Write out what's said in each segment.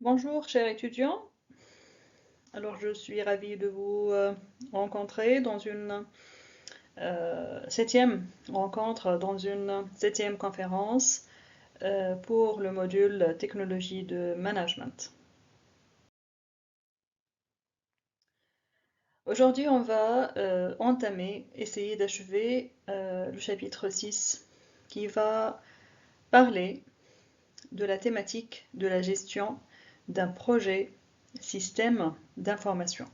Bonjour, chers étudiants. Alors, je suis ravie de vous rencontrer dans une septième rencontre, dans une septième conférence pour le module technologie de management. Aujourd'hui, on va essayer d'achever le chapitre 6 qui va parler de la thématique de la gestion d'un projet système d'information.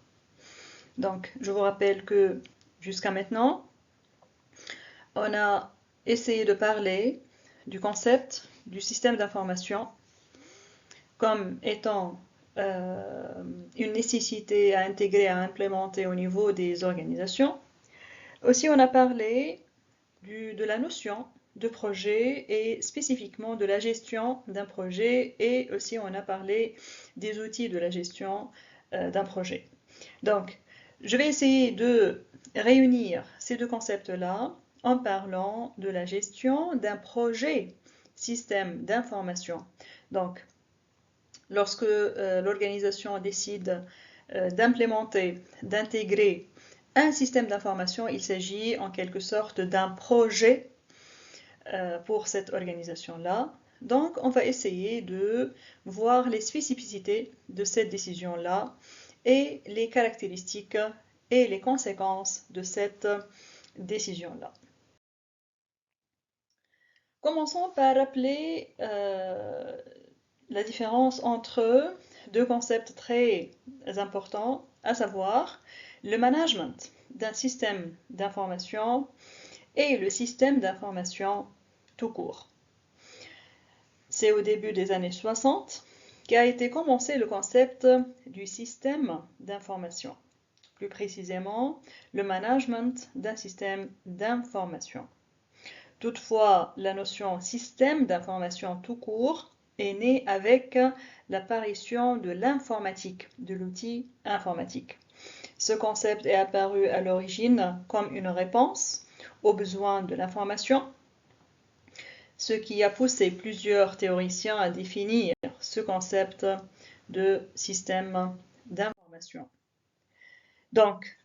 Donc, je vous rappelle que jusqu'à maintenant, on a essayé de parler du concept du système d'information comme étant une nécessité à intégrer, à implémenter au niveau des organisations. Aussi, on a parlé de la notion de projet et spécifiquement de la gestion d'un projet, et aussi on a parlé des outils de la gestion d'un projet. Donc, je vais essayer de réunir ces deux concepts-là en parlant de la gestion d'un projet système d'information. Donc, lorsque l'organisation décide d'implémenter, d'intégrer un système d'information, il s'agit en quelque sorte d'un projet pour cette organisation-là. Donc, on va essayer de voir les spécificités de cette décision-là et les caractéristiques et les conséquences de cette décision-là. Commençons par rappeler la différence entre deux concepts très importants, à savoir le management d'un système d'information et le système d'information tout court. C'est au début des années 60 qu'a été commencé le concept du système d'information, plus précisément le management d'un système d'information. Toutefois, la notion système d'information tout court est née avec l'apparition de l'informatique, de l'outil informatique. Ce concept est apparu à l'origine comme une réponse aux besoins de l'information, ce qui a poussé plusieurs théoriciens à définir ce concept de système d'information. Donc,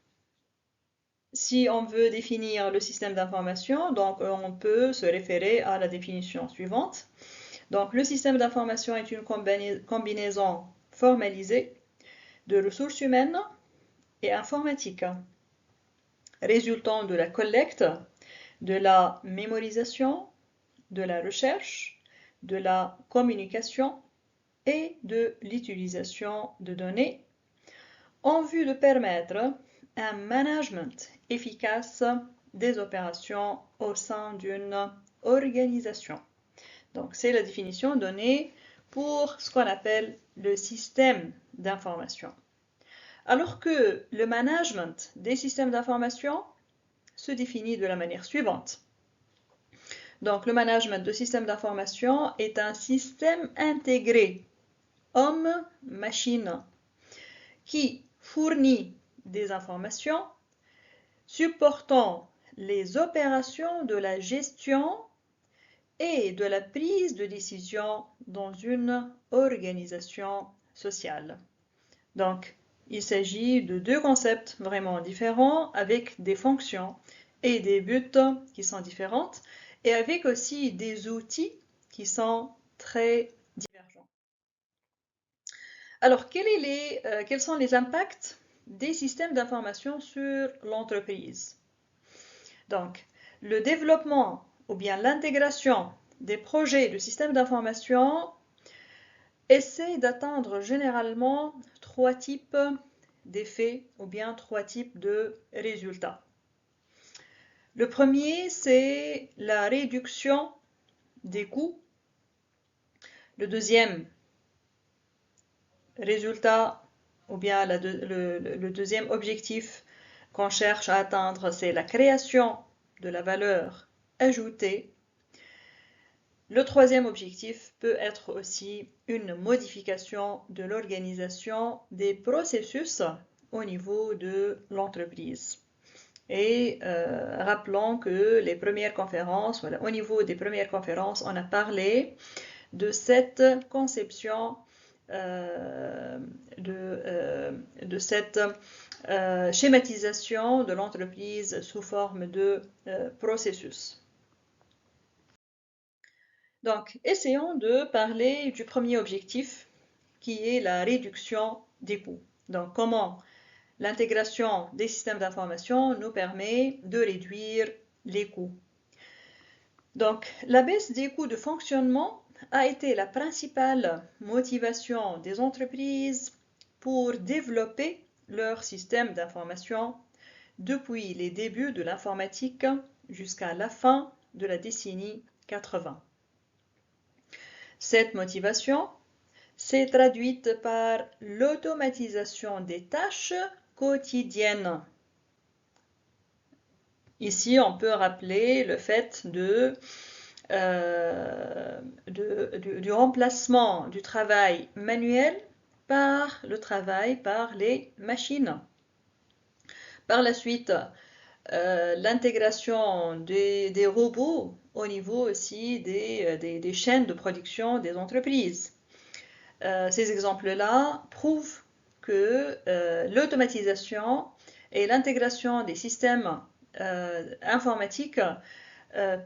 si on veut définir le système d'information, donc on peut se référer à la définition suivante. Donc, le système d'information est une combinaison formalisée de ressources humaines et informatiques, résultant de la collecte, de la mémorisation, de la recherche, de la communication et de l'utilisation de données en vue de permettre un management efficace des opérations au sein d'une organisation. Donc, c'est la définition donnée pour ce qu'on appelle le système d'information. Alors que le management des systèmes d'information se définit de la manière suivante. Donc, le management de systèmes d'information est un système intégré homme-machine qui fournit des informations supportant les opérations de la gestion et de la prise de décision dans une organisation sociale. Donc, il s'agit de deux concepts vraiment différents avec des fonctions et des buts qui sont différentes et avec aussi des outils qui sont très divergents. Alors, quels sont les impacts des systèmes d'information sur l'entreprise? Donc, le développement ou bien l'intégration des projets de systèmes d'information essaie d'atteindre généralement trois types d'effets ou bien trois types de résultats. Le premier, c'est la réduction des coûts. Le deuxième résultat ou bien le deuxième objectif qu'on cherche à atteindre, c'est la création de la valeur ajoutée. Le troisième objectif peut être aussi une modification de l'organisation des processus au niveau de l'entreprise. Et rappelons que les premières conférences, voilà, au niveau des premières conférences, on a parlé de cette conception de cette schématisation de l'entreprise sous forme de processus. Donc, essayons de parler du premier objectif, qui est la réduction des coûts. Donc, comment l'intégration des systèmes d'information nous permet de réduire les coûts. Donc, la baisse des coûts de fonctionnement a été la principale motivation des entreprises pour développer leur système d'information depuis les débuts de l'informatique jusqu'à la fin de la décennie 80. Cette motivation s'est traduite par l'automatisation des tâches quotidiennes. Ici, on peut rappeler le fait du remplacement du travail manuel par le travail par les machines. Par la suite, l'intégration des robots au niveau aussi des chaînes de production des entreprises. Ces exemples-là prouvent que l'automatisation et l'intégration des systèmes informatiques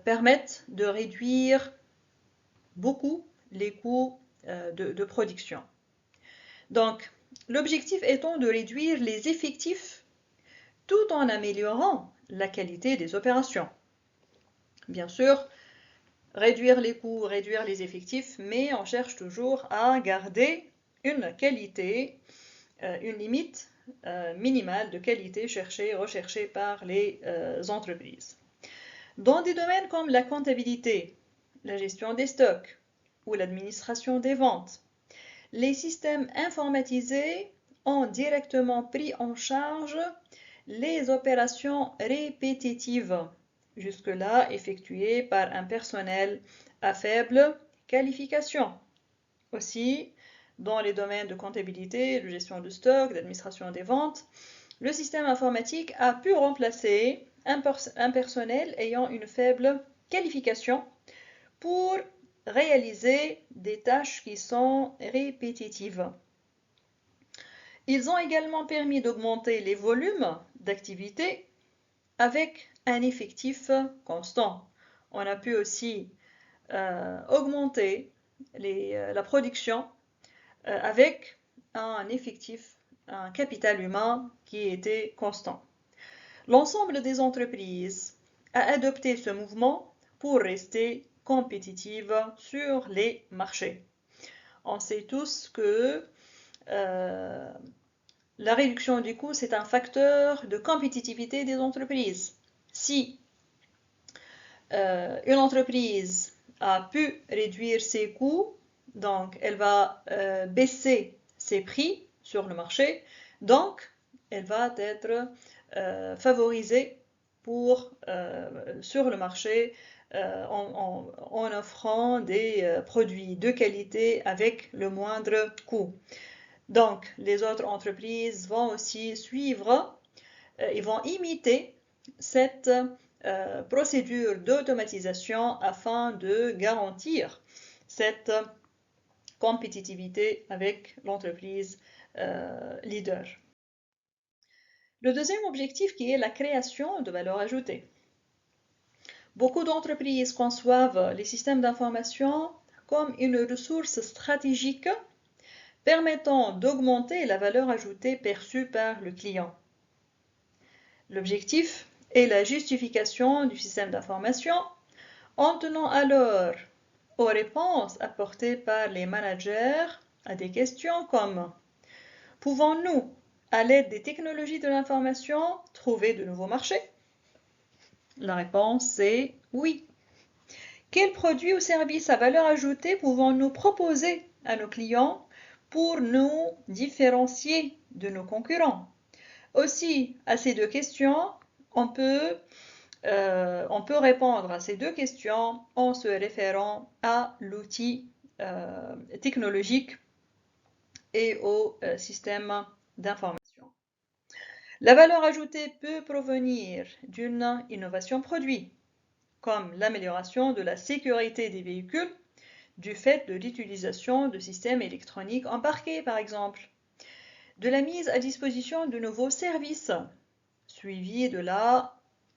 permettent de réduire beaucoup les coûts de production. Donc, l'objectif étant de réduire les effectifs tout en améliorant la qualité des opérations. Bien sûr, réduire les coûts, réduire les effectifs, mais on cherche toujours à garder une qualité, une limite minimale de qualité recherchée par les entreprises. Dans des domaines comme la comptabilité, la gestion des stocks ou l'administration des ventes, les systèmes informatisés ont directement pris en charge les opérations répétitives, jusque-là effectuées par un personnel à faible qualification. Aussi, dans les domaines de comptabilité, de gestion de stock, d'administration des ventes, le système informatique a pu remplacer un personnel ayant une faible qualification pour réaliser des tâches qui sont répétitives. Ils ont également permis d'augmenter les volumes d'activité avec un effectif constant. On a pu aussi augmenter la production avec un effectif, un capital humain qui était constant. L'ensemble des entreprises a adopté ce mouvement pour rester compétitive sur les marchés. On sait tous que la réduction du coût, c'est un facteur de compétitivité des entreprises. Si une entreprise a pu réduire ses coûts, donc elle va baisser ses prix sur le marché, donc elle va être favorisée sur le marché en offrant des produits de qualité avec le moindre coût. Donc, les autres entreprises vont aussi suivre, ils vont imiter cette procédure d'automatisation afin de garantir cette compétitivité avec l'entreprise leader. Le deuxième objectif qui est la création de valeur ajoutée. Beaucoup d'entreprises conçoivent les systèmes d'information comme une ressource stratégique permettant d'augmenter la valeur ajoutée perçue par le client. L'objectif est la justification du système d'information en tenant alors aux réponses apportées par les managers à des questions comme « Pouvons-nous, à l'aide des technologies de l'information, trouver de nouveaux marchés ?» La réponse est « oui ». Quels produits ou services à valeur ajoutée pouvons-nous proposer à nos clients pour nous différencier de nos concurrents? Aussi, à ces deux questions, on peut répondre à ces deux questions en se référant à l'outil technologique et au système d'information. La valeur ajoutée peut provenir d'une innovation produit, comme l'amélioration de la sécurité des véhicules, du fait de l'utilisation de systèmes électroniques embarqués, par exemple, de la mise à disposition de nouveaux services, suivi de la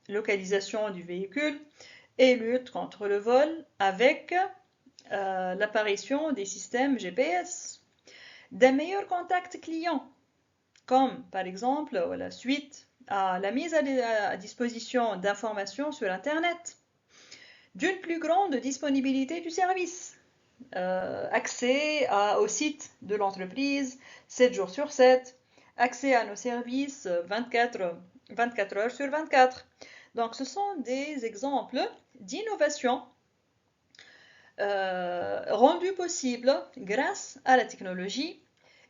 localisation du véhicule et lutte contre le vol avec l'apparition des systèmes GPS, d'un meilleur contact client, comme par exemple la suite à la mise à disposition d'informations sur Internet, d'une plus grande disponibilité du service, accès au site de l'entreprise 7 jours sur 7, accès à nos services 24 heures sur 24. Donc ce sont des exemples d'innovation rendues possibles grâce à la technologie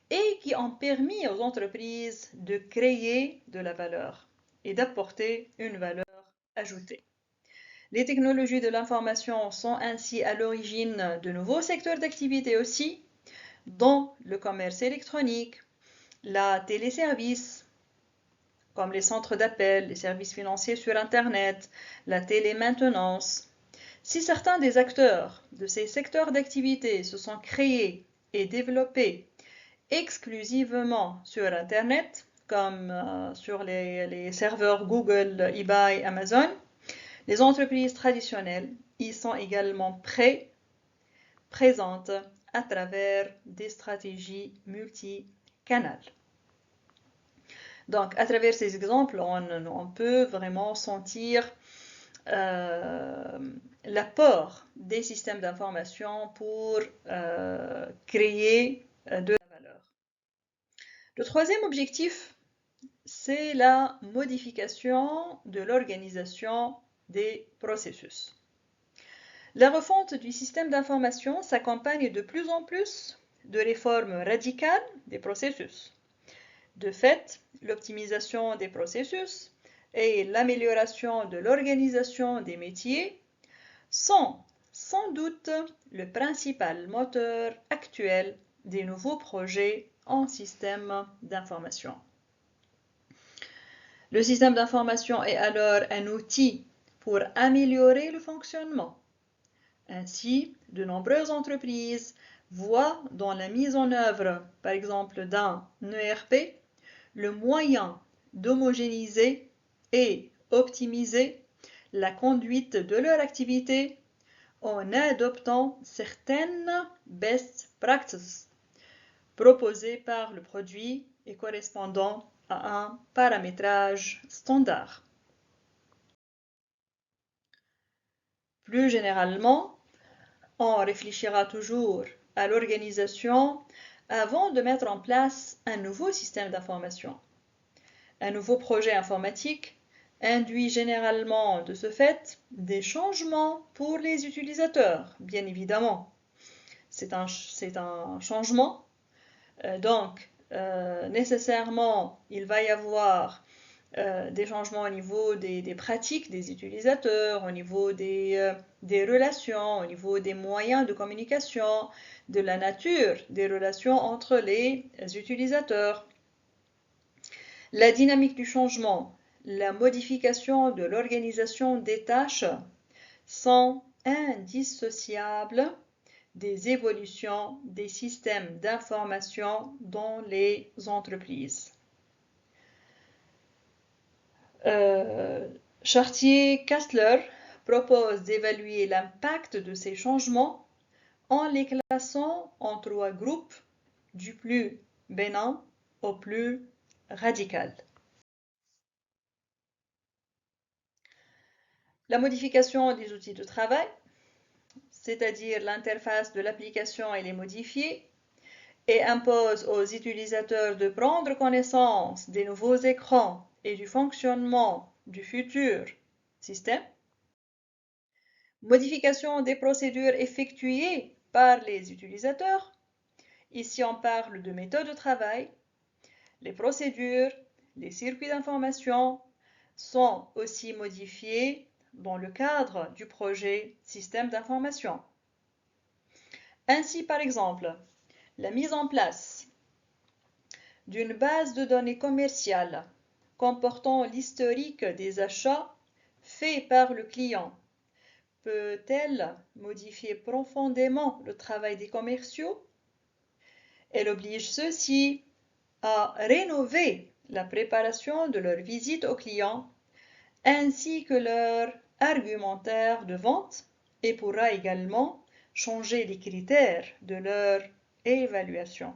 et qui ont permis aux entreprises de créer de la valeur et d'apporter une valeur ajoutée. Les technologies de l'information sont ainsi à l'origine de nouveaux secteurs d'activité aussi, dont le commerce électronique, la téléservice, comme les centres d'appel, les services financiers sur Internet, la télémaintenance. Si certains des acteurs de ces secteurs d'activité se sont créés et développés exclusivement sur Internet, comme sur les serveurs Google, eBay, Amazon, les entreprises traditionnelles y sont également présentes à travers des stratégies multicanales. Donc, à travers ces exemples, on peut vraiment sentir l'apport des systèmes d'information pour créer de la valeur. Le troisième objectif, c'est la modification de l'organisation des processus. La refonte du système d'information s'accompagne de plus en plus de réformes radicales des processus. De fait, l'optimisation des processus et l'amélioration de l'organisation des métiers sont sans doute le principal moteur actuel des nouveaux projets en système d'information. Le système d'information est alors un outil pour améliorer le fonctionnement. Ainsi, de nombreuses entreprises voient dans la mise en œuvre, par exemple, d'un ERP, le moyen d'homogénéiser et optimiser la conduite de leur activité en adoptant certaines best practices proposées par le produit et correspondant à un paramétrage standard. Plus généralement, on réfléchira toujours à l'organisation avant de mettre en place un nouveau système d'information. Un nouveau projet informatique induit généralement de ce fait des changements pour les utilisateurs, bien évidemment. C'est un changement, donc nécessairement il va y avoir des changements au niveau des pratiques des utilisateurs, au niveau des relations, au niveau des moyens de communication, de la nature des relations entre les utilisateurs. La dynamique du changement, la modification de l'organisation des tâches sont indissociables des évolutions des systèmes d'information dans les entreprises. Chartier-Kastler propose d'évaluer l'impact de ces changements en les classant en 3 groupes, du plus bénin au plus radical. La modification des outils de travail, c'est-à-dire l'interface de l'application, elle est modifiée et impose aux utilisateurs de prendre connaissance des nouveaux écrans et du fonctionnement du futur système. Modification des procédures effectuées par les utilisateurs. Ici, on parle de méthodes de travail. Les procédures, les circuits d'information sont aussi modifiés dans le cadre du projet système d'information. Ainsi, par exemple, la mise en place d'une base de données commerciale comportant l'historique des achats faits par le client peut-elle modifier profondément le travail des commerciaux? Elle oblige ceux-ci à rénover la préparation de leur visite aux clients ainsi que leur argumentaire de vente et pourra également changer les critères de leur évaluation.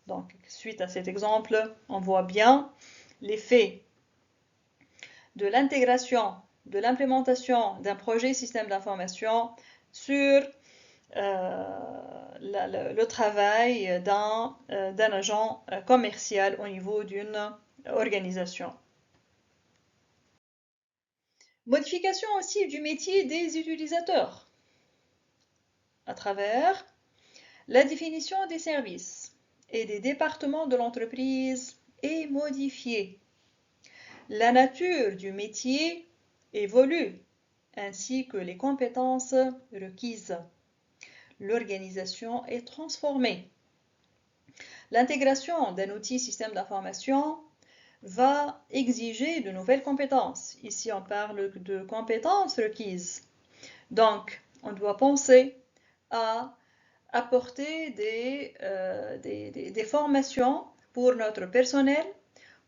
Donc, suite à cet exemple, on voit bien l'effet de l'intégration, de l'implémentation d'un projet système d'information sur le travail d'un agent commercial au niveau d'une organisation. Modification aussi du métier des utilisateurs à travers la définition des services et des départements de l'entreprise est modifiée. La nature du métier évolue, ainsi que les compétences requises. L'organisation est transformée. L'intégration d'un outil système d'information va exiger de nouvelles compétences. Ici, on parle de compétences requises. Donc, on doit penser à apporter des formations pour notre personnel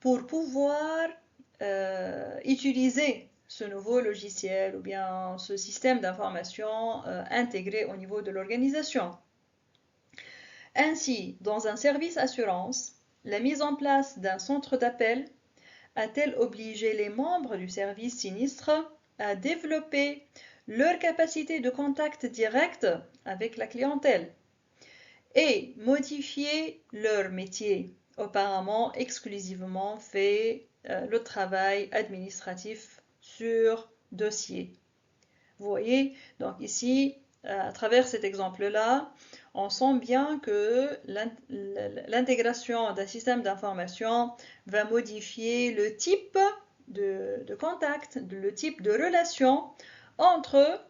pour pouvoir utiliser ce nouveau logiciel ou bien ce système d'information intégré au niveau de l'organisation. Ainsi, dans un service assurance, la mise en place d'un centre d'appel a-t-elle obligé les membres du service sinistre à développer leur capacité de contact direct avec la clientèle et modifier leur métier, auparavant exclusivement fait le travail administratif sur dossier. Vous voyez, donc ici, à travers cet exemple-là, on sent bien que l'intégration d'un système d'information va modifier le type de contact, le type de relation entre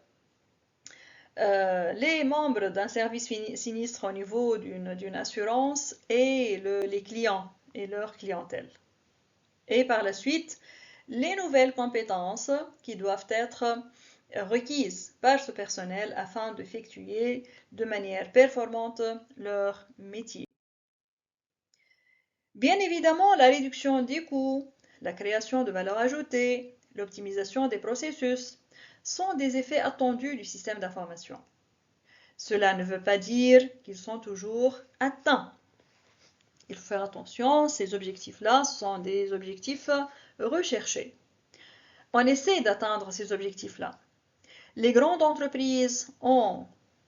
les membres d'un service sinistre au niveau d'une assurance et les clients et leur clientèle. Et par la suite, les nouvelles compétences qui doivent être requises par ce personnel afin d'effectuer de manière performante leur métier. Bien évidemment, la réduction des coûts, la création de valeur ajoutée, l'optimisation des processus sont des effets attendus du système d'information. Cela ne veut pas dire qu'ils sont toujours atteints. Il faut faire attention, ces objectifs-là sont des objectifs recherchés. On essaie d'atteindre ces objectifs-là. Les grandes entreprises ont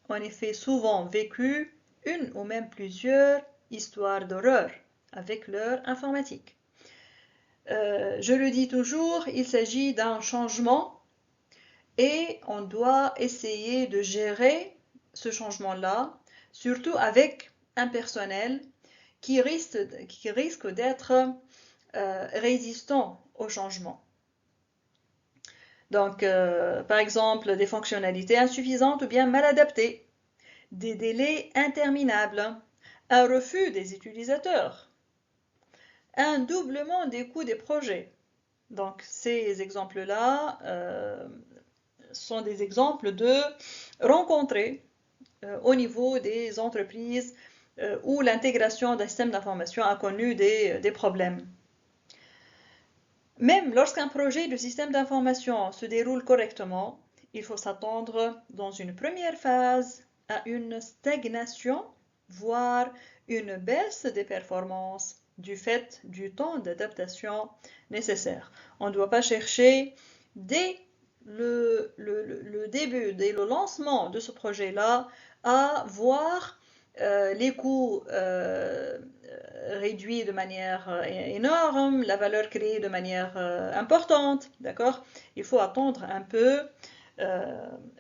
en effet souvent vécu une ou même plusieurs histoires d'horreur avec leur informatique. Je le dis toujours, il s'agit d'un changement et on doit essayer de gérer ce changement-là, surtout avec un personnel qui risque d'être résistant au changement. Donc, par exemple, des fonctionnalités insuffisantes ou bien mal adaptées, des délais interminables, un refus des utilisateurs, un doublement des coûts des projets. Donc, ces exemples-là sont des exemples de rencontrés au niveau des entreprises où l'intégration d'un système d'information a connu des problèmes. Même lorsqu'un projet de système d'information se déroule correctement, il faut s'attendre dans une première phase à une stagnation, voire une baisse des performances du fait du temps d'adaptation nécessaire. On ne doit pas chercher dès le début, dès le lancement de ce projet-là, à voir les coûts réduits de manière énorme, la valeur créée de manière importante, d'accord? Il faut attendre un peu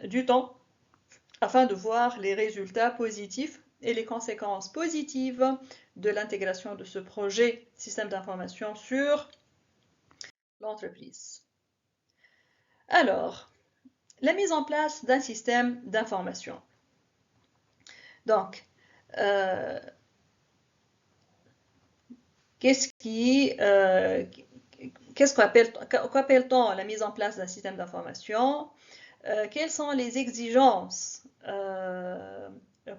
du temps afin de voir les résultats positifs et les conséquences positives de l'intégration de ce projet système d'information sur l'entreprise. Alors, la mise en place d'un système d'information. Donc, qu'appelle-t-on la mise en place d'un système d'information? quelles sont les exigences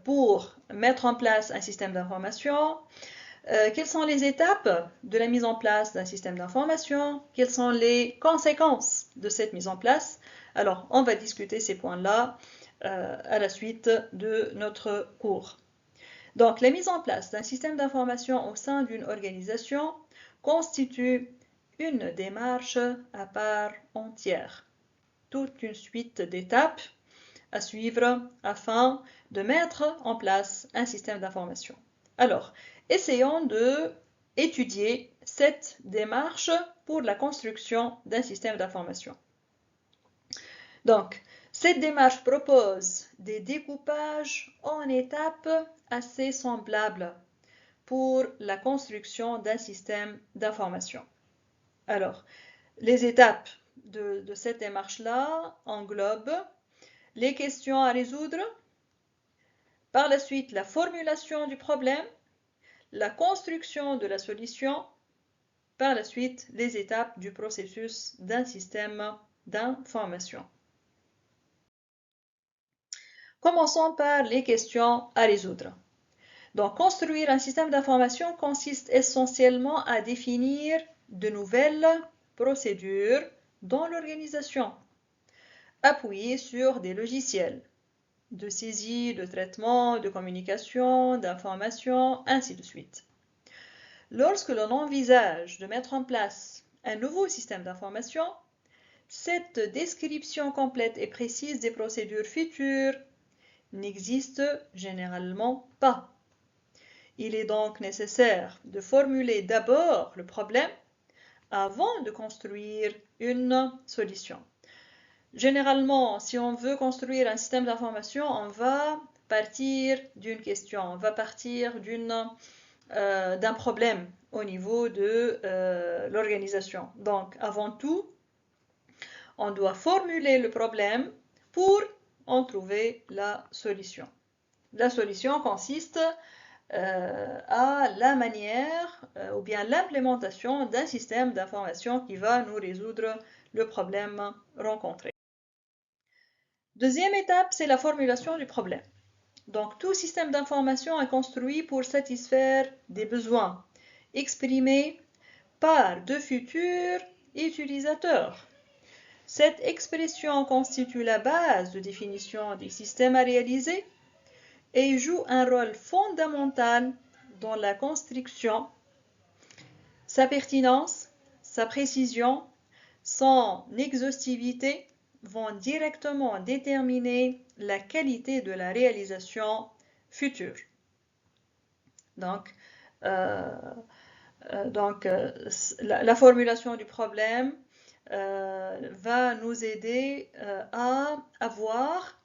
pour mettre en place un système d'information, quelles sont les étapes de la mise en place d'un système d'information, quelles sont les conséquences de cette mise en place. Alors, on va discuter ces points-là à la suite de notre cours. Donc, la mise en place d'un système d'information au sein d'une organisation constitue une démarche à part entière, toute une suite d'étapes à suivre afin de mettre en place un système d'information. Alors, essayons d'étudier cette démarche pour la construction d'un système d'information. Donc, cette démarche propose des découpages en étapes assez semblables pour la construction d'un système d'information. Alors, les étapes de cette démarche-là englobent les questions à résoudre, par la suite la formulation du problème, la construction de la solution, par la suite les étapes du processus d'un système d'information. Commençons par les questions à résoudre. Donc, construire un système d'information consiste essentiellement à définir de nouvelles procédures dans l'organisation, appuyées sur des logiciels de saisie, de traitement, de communication, d'information, ainsi de suite. Lorsque l'on envisage de mettre en place un nouveau système d'information, cette description complète et précise des procédures futures n'existe généralement pas. Il est donc nécessaire de formuler d'abord le problème avant de construire une solution. Généralement, si on veut construire un système d'information, on va partir d'une question, on va partir d'un problème au niveau de l'organisation. Donc, avant tout, on doit formuler le problème pour en trouver la solution. La solution consiste à la manière ou bien l'implémentation d'un système d'information qui va nous résoudre le problème rencontré. Deuxième étape, c'est la formulation du problème. Donc, tout système d'information est construit pour satisfaire des besoins exprimés par de futurs utilisateurs. Cette expression constitue la base de définition des systèmes à réaliser et joue un rôle fondamental dans la construction. Sa pertinence, sa précision, son exhaustivité vont directement déterminer la qualité de la réalisation future. Donc, la formulation du problème va nous aider à avoir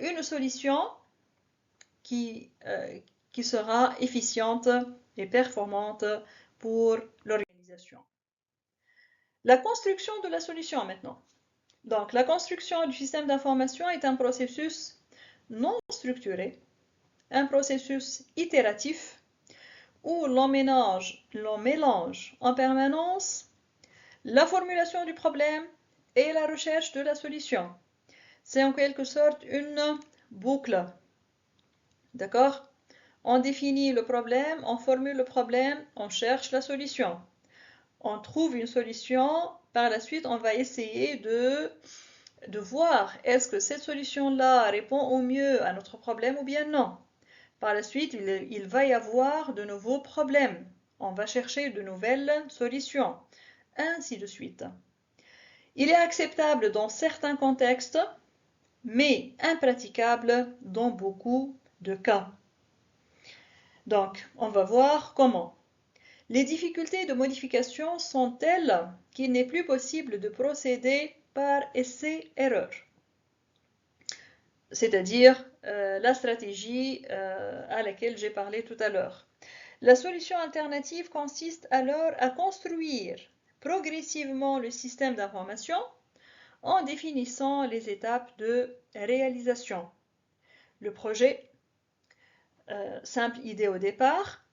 une solution qui sera efficiente et performante pour l'organisation. La construction de la solution maintenant. Donc, la construction du système d'information est un processus non structuré, un processus itératif où l'on mélange en permanence la formulation du problème et la recherche de la solution. C'est en quelque sorte une boucle. D'accord? On définit le problème, on formule le problème, on cherche la solution. On trouve une solution, par la suite, on va essayer de voir est-ce que cette solution-là répond au mieux à notre problème ou bien non. Par la suite, il va y avoir de nouveaux problèmes. On va chercher de nouvelles solutions, ainsi de suite. Il est acceptable dans certains contextes, mais impraticable dans beaucoup de cas. Donc, on va voir comment. Les difficultés de modification sont telles qu'il n'est plus possible de procéder par essai-erreur. C'est-à-dire la stratégie à laquelle j'ai parlé tout à l'heure. La solution alternative consiste alors à construire progressivement le système d'information en définissant les étapes de réalisation. Le projet, simple idée au départ,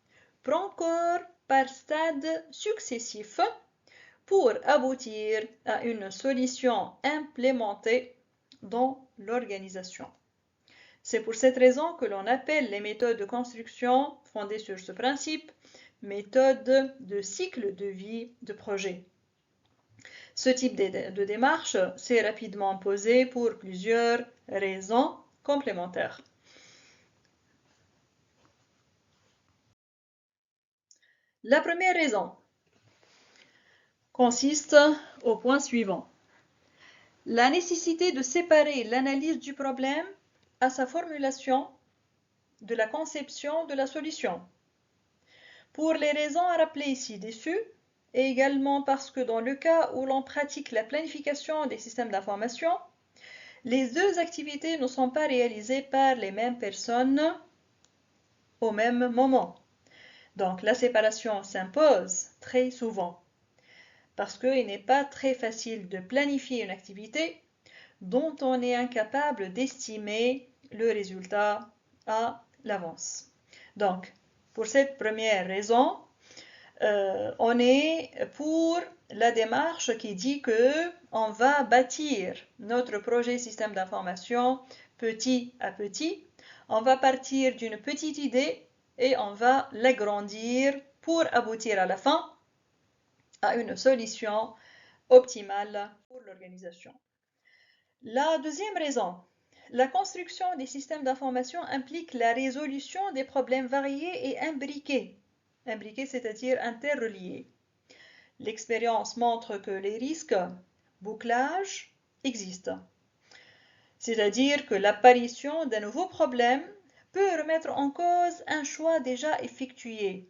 prend corps par stades successifs pour aboutir à une solution implémentée dans l'organisation. C'est pour cette raison que l'on appelle les méthodes de construction fondées sur ce principe méthode de cycle de vie de projet. Ce type de démarche s'est rapidement imposé pour plusieurs raisons complémentaires. La première raison consiste au point suivant. La nécessité de séparer l'analyse du problème à sa formulation de la conception de la solution. Pour les raisons à rappeler ci-dessus, et également parce que dans le cas où l'on pratique la planification des systèmes d'information, les deux activités ne sont pas réalisées par les mêmes personnes au même moment. Donc la séparation s'impose très souvent parce qu'il n'est pas très facile de planifier une activité dont on est incapable d'estimer le résultat à l'avance. Donc, pour cette première raison, on est pour la démarche qui dit que on va bâtir notre projet système d'information petit à petit. On va partir d'une petite idée et on va l'agrandir pour aboutir à la fin à une solution optimale pour l'organisation. La deuxième raison, la construction des systèmes d'information implique la résolution des problèmes variés et imbriqués. Imbriqués, c'est-à-dire interreliés. L'expérience montre que les risques bouclage existent. C'est-à-dire que l'apparition d'un nouveau problème peut remettre en cause un choix déjà effectué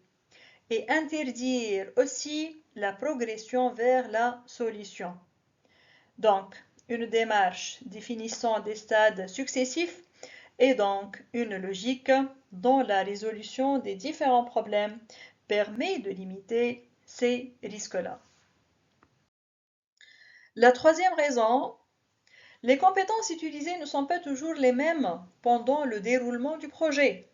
et interdire aussi la progression vers la solution. Donc, une démarche définissant des stades successifs est donc une logique dont la résolution des différents problèmes permet de limiter ces risques-là. La troisième raison, les compétences utilisées ne sont pas toujours les mêmes pendant le déroulement du projet.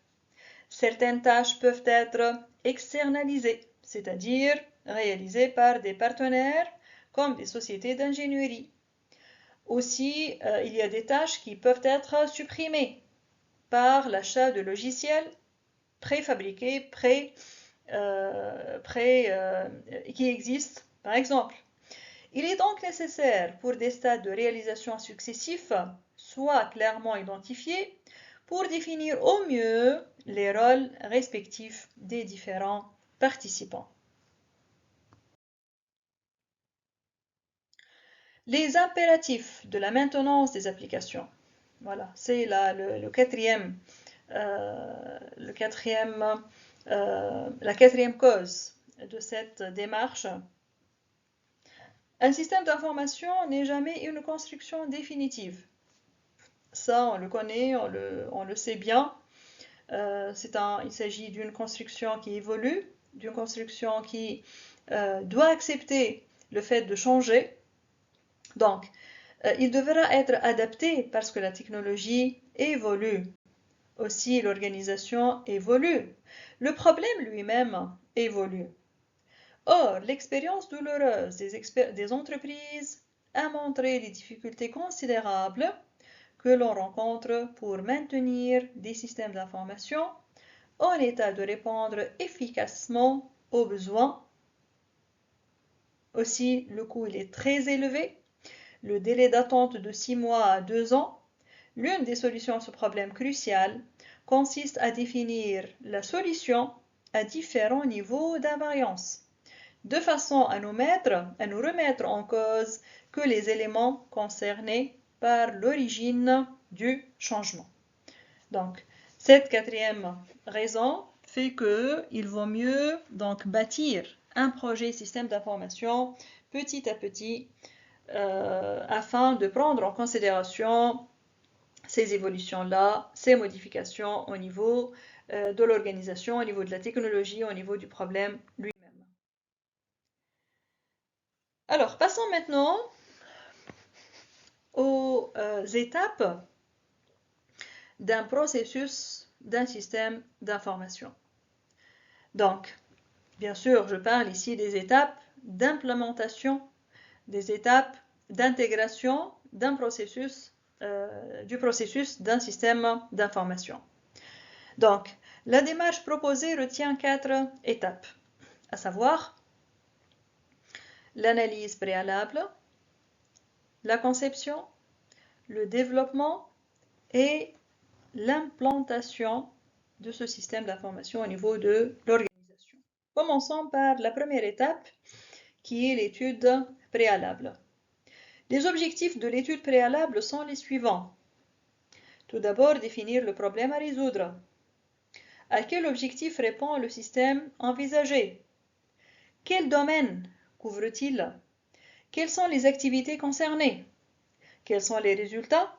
Certaines tâches peuvent être externalisées, c'est-à-dire réalisées par des partenaires comme des sociétés d'ingénierie. Aussi, il y a des tâches qui peuvent être supprimées par l'achat de logiciels préfabriqués, qui existent, par exemple. Il est donc nécessaire pour des stades de réalisation successifs soit clairement identifiés pour définir au mieux les rôles respectifs des différents participants. Les impératifs de la maintenance des applications. Voilà, c'est la quatrième cause de cette démarche. Un système d'information n'est jamais une construction définitive. Ça, on le connaît, on le sait bien. Il s'agit d'une construction qui évolue, d'une construction qui doit accepter le fait de changer. Donc, il devra être adapté parce que la technologie évolue. Aussi, l'organisation évolue. Le problème lui-même évolue. Or, l'expérience douloureuse des entreprises a montré les difficultés considérables que l'on rencontre pour maintenir des systèmes d'information en état de répondre efficacement aux besoins. Aussi, le coût est très élevé. Le délai d'attente de 6 mois à 2 ans. L'une des solutions à ce problème crucial consiste à définir la solution à différents niveaux d'invariance, de façon à nous remettre en cause que les éléments concernés par l'origine du changement. Donc, cette quatrième raison fait qu'il vaut mieux donc bâtir un projet système d'information petit à petit afin de prendre en considération ces évolutions-là, ces modifications au niveau de l'organisation, au niveau de la technologie, au niveau du problème lui-même. Alors, passons maintenant aux étapes d'un processus d'un système d'information. Donc, bien sûr, je parle ici des étapes d'implémentation, des étapes d'intégration d'un processus du processus d'un système d'information. Donc, la démarche proposée retient 4 étapes, à savoir l'analyse préalable, la conception, le développement et l'implantation de ce système d'information au niveau de l'organisation. Commençons par la première étape qui est l'étude préalable. Les objectifs de l'étude préalable sont les suivants. Tout d'abord, définir le problème à résoudre. À quel objectif répond le système envisagé? Quel domaine couvre-t-il? Quelles sont les activités concernées? Quels sont les résultats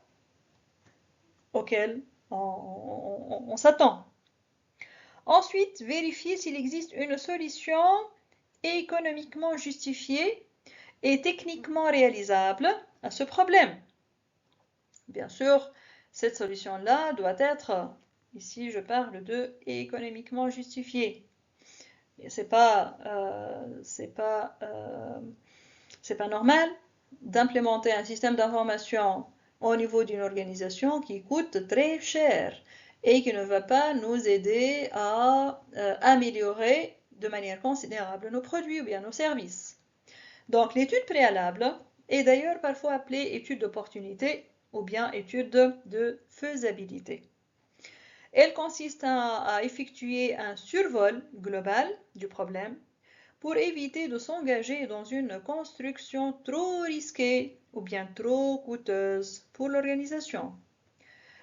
auxquels on s'attend? Ensuite, vérifier s'il existe une solution économiquement justifiée et techniquement réalisable à ce problème. Bien sûr, cette solution-là doit être, ici je parle de économiquement justifiée. C'est pas normal d'implémenter un système d'information au niveau d'une organisation qui coûte très cher et qui ne va pas nous aider à améliorer de manière considérable nos produits ou bien nos services. Donc l'étude préalable est d'ailleurs parfois appelée étude d'opportunité ou bien étude de faisabilité. Elle consiste à effectuer un survol global du problème pour éviter de s'engager dans une construction trop risquée ou bien trop coûteuse pour l'organisation.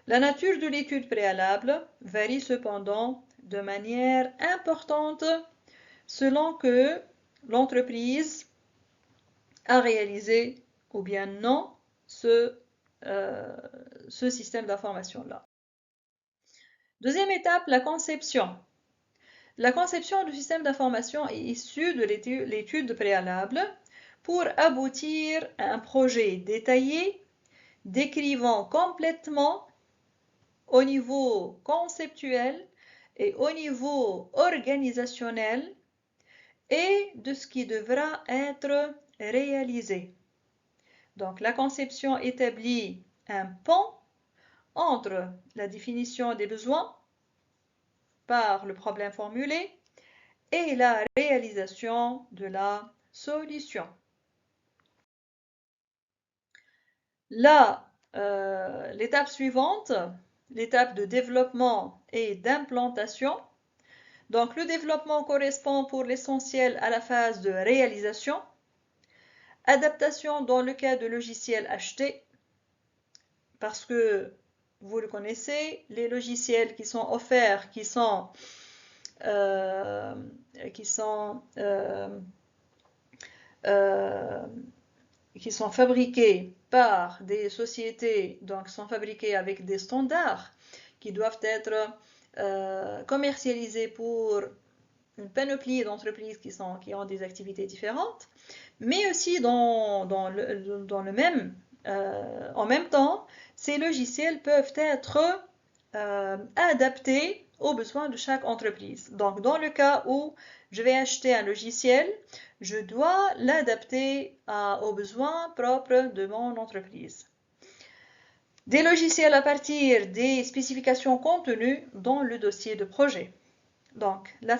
La nature de l'étude préalable varie cependant de manière importante selon que l'entreprise a réalisé ou bien non ce système d'information-là. Deuxième étape, la conception. La conception du système d'information est issue de l'étude préalable pour aboutir à un projet détaillé décrivant complètement au niveau conceptuel et au niveau organisationnel et de ce qui devra être réalisé. Donc la conception établit un pont entre la définition des besoins par le problème formulé et la réalisation de la solution. L'étape suivante, l'étape de développement et d'implantation. Donc le développement correspond pour l'essentiel à la phase de réalisation, adaptation dans le cas de logiciels achetés, parce que vous le connaissez, les logiciels qui sont offerts, qui sont fabriqués par des sociétés, donc sont fabriqués avec des standards qui doivent être commercialisés pour une panoplie d'entreprises qui ont des activités différentes, mais aussi en même temps, ces logiciels peuvent être adaptés aux besoins de chaque entreprise. Donc, dans le cas où je vais acheter un logiciel, je dois l'adapter aux besoins propres de mon entreprise. Des logiciels à partir des spécifications contenues dans le dossier de projet. Donc, la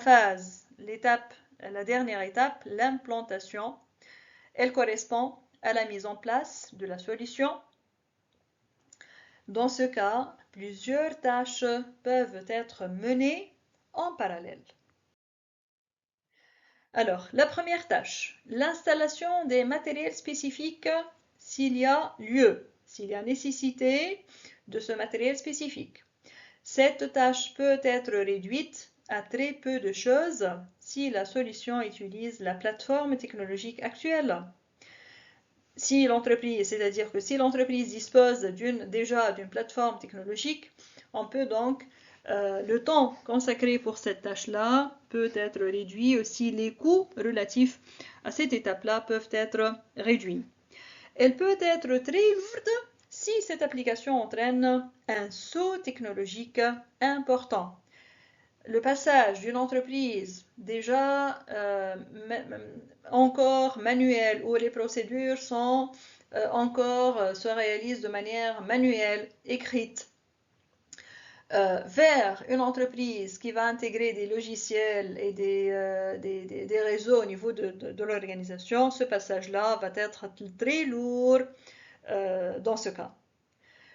dernière étape, l'implantation, elle correspond à la mise en place de la solution. Dans ce cas, plusieurs tâches peuvent être menées en parallèle. Alors, la première tâche, l'installation des matériels spécifiques s'il y a lieu, s'il y a nécessité de ce matériel spécifique. Cette tâche peut être réduite à très peu de choses si la solution utilise la plateforme technologique actuelle. C'est-à-dire que si l'entreprise dispose déjà d'une plateforme technologique, on peut donc le temps consacré pour cette tâche-là peut être réduit, aussi les coûts relatifs à cette étape-là peuvent être réduits. Elle peut être très lourde si cette application entraîne un saut technologique important. Le passage d'une entreprise déjà encore manuelle où les procédures sont encore se réalise de manière manuelle, écrite, vers une entreprise qui va intégrer des logiciels et des réseaux au niveau de l'organisation, ce passage-là va être très lourd dans ce cas.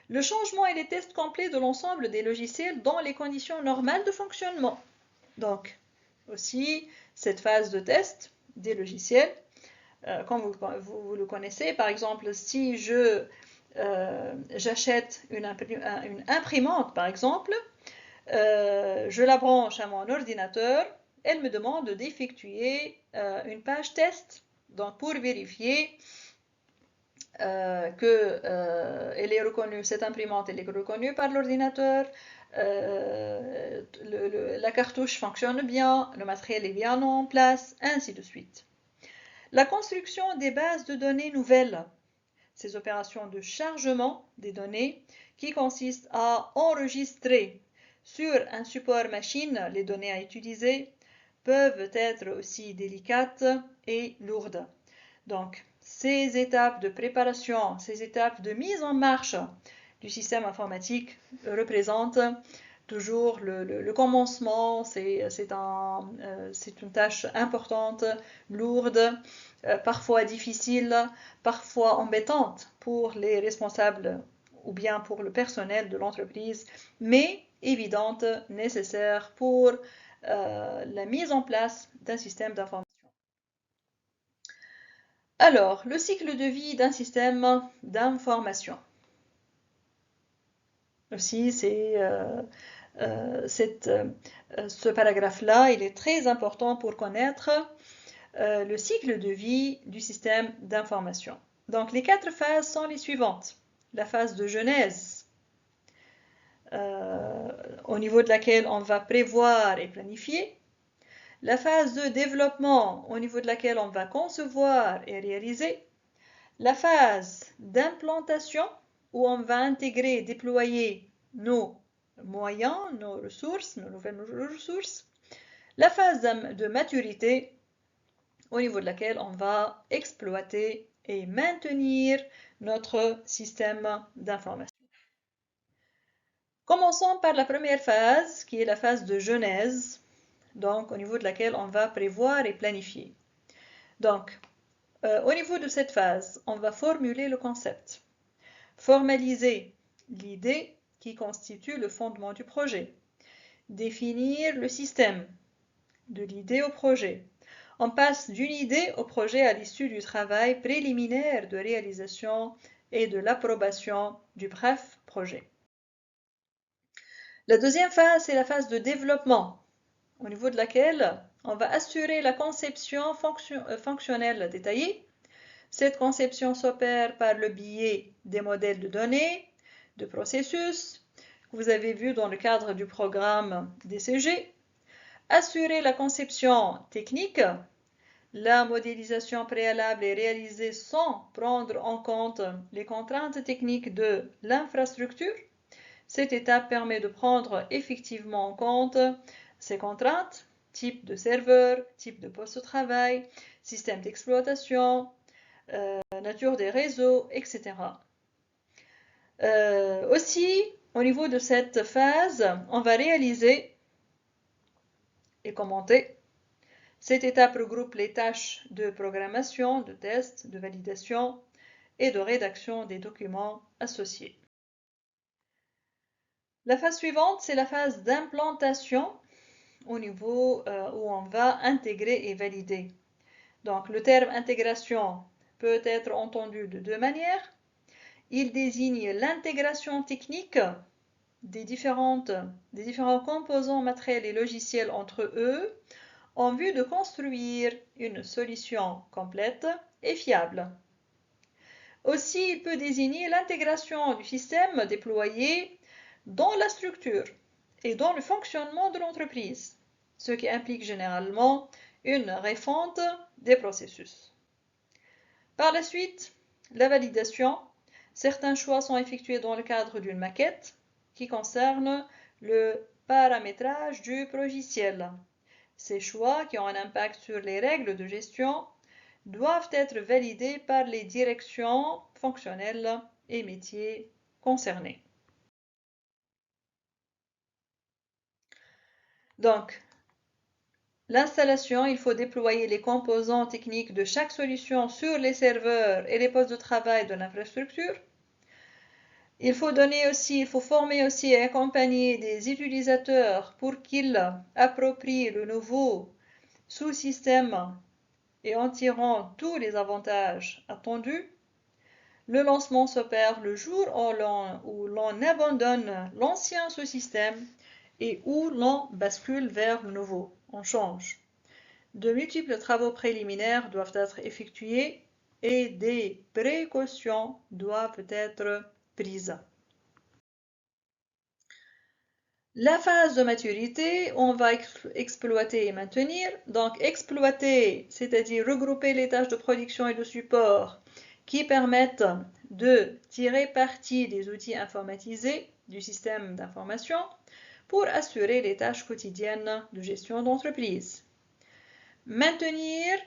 Le changement et les tests complets de l'ensemble des logiciels dans les conditions normales de fonctionnement. Donc, aussi, cette phase de test des logiciels, comme vous le connaissez, par exemple, si j'achète une imprimante, par exemple, je la branche à mon ordinateur, elle me demande d'effectuer une page test, donc pour vérifier que elle est reconnue, cette imprimante elle est reconnue par l'ordinateur, la cartouche fonctionne bien, le matériel est bien en place, ainsi de suite. La construction des bases de données nouvelles, ces opérations de chargement des données qui consistent à enregistrer sur un support machine les données à utiliser, peuvent être aussi délicates et lourdes. Donc, ces étapes de préparation, ces étapes de mise en marche du système informatique représentent toujours le commencement. C'est une tâche importante, lourde, parfois difficile, parfois embêtante pour les responsables ou bien pour le personnel de l'entreprise, mais évidente, nécessaire pour la mise en place d'un système d'information. Alors, le cycle de vie d'un système d'information. Aussi, ce paragraphe-là, il est très important pour connaître le cycle de vie du système d'information. Donc, les 4 phases sont les suivantes. La phase de genèse, au niveau de laquelle on va prévoir et planifier. La phase de développement, au niveau de laquelle on va concevoir et réaliser. La phase d'implantation, où on va intégrer et déployer nos moyens, nos ressources, nos nouvelles ressources. La phase de maturité, au niveau de laquelle on va exploiter et maintenir notre système d'information. Commençons par la première phase, qui est la phase de genèse, donc au niveau de laquelle on va prévoir et planifier. Donc, au niveau de cette phase, on va formuler le concept, formaliser l'idée qui constitue le fondement du projet, définir le système, de l'idée au projet. On passe d'une idée au projet à l'issue du travail préliminaire de réalisation et de l'approbation du bref projet. La deuxième phase, c'est la phase de développement, au niveau de laquelle on va assurer la conception fonctionnelle détaillée. Cette conception s'opère par le biais des modèles de données, de processus, que vous avez vu dans le cadre du programme DCG. Assurer la conception technique. La modélisation préalable est réalisée sans prendre en compte les contraintes techniques de l'infrastructure. Cette étape permet de prendre effectivement en compte ces contraintes, type de serveur, type de poste de travail, système d'exploitation, nature des réseaux, etc. Aussi, au niveau de cette phase, on va réaliser et commenter. Cette étape regroupe les tâches de programmation, de test, de validation et de rédaction des documents associés. La phase suivante, c'est la phase d'implantation au niveau où on va intégrer et valider. Donc, le terme intégration peut être entendu de 2 manières. Il désigne l'intégration technique des différents composants matériels et logiciels entre eux en vue de construire une solution complète et fiable. Aussi, il peut désigner l'intégration du système déployé dans la structure et dans le fonctionnement de l'entreprise, ce qui implique généralement une refonte des processus. Par la suite, la validation. Certains choix sont effectués dans le cadre d'une maquette qui concerne le paramétrage du logiciel. Ces choix qui ont un impact sur les règles de gestion, doivent être validés par les directions fonctionnelles et métiers concernés. Donc, l'installation, il faut déployer les composants techniques de chaque solution sur les serveurs et les postes de travail de l'infrastructure. Il faut former aussi et accompagner des utilisateurs pour qu'ils approprient le nouveau sous-système et en tirant tous les avantages attendus. Le lancement s'opère le jour où l'on abandonne l'ancien sous-système et où l'on bascule vers le nouveau, on change. De multiples travaux préliminaires doivent être effectués et des précautions doivent être prises. La phase de maturité, on va exploiter et maintenir. Donc exploiter, c'est-à-dire regrouper les tâches de production et de support qui permettent de tirer parti des outils informatisés du système d'information pour assurer les tâches quotidiennes de gestion d'entreprise. Maintenir,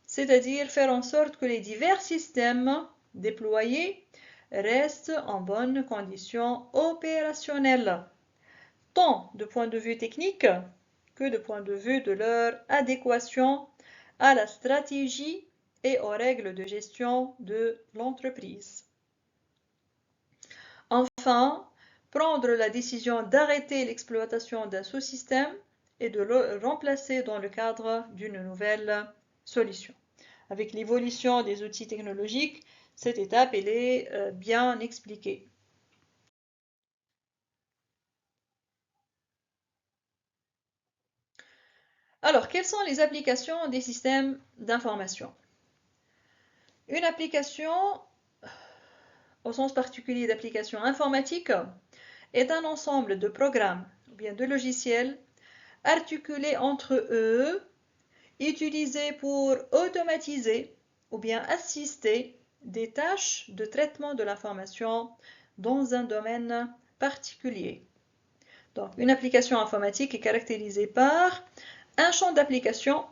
c'est-à-dire faire en sorte que les divers systèmes déployés restent en bonnes conditions opérationnelles, tant de point de vue technique que de point de vue de leur adéquation à la stratégie et aux règles de gestion de l'entreprise. Enfin, prendre la décision d'arrêter l'exploitation d'un sous-système et de le remplacer dans le cadre d'une nouvelle solution. Avec l'évolution des outils technologiques, cette étape est bien expliquée. Alors, quelles sont les applications des systèmes d'information? Une application, au sens particulier d'application informatique, est un ensemble de programmes ou bien de logiciels articulés entre eux, utilisés pour automatiser ou bien assister des tâches de traitement de l'information dans un domaine particulier. Donc, une application informatique est caractérisée par un champ d'application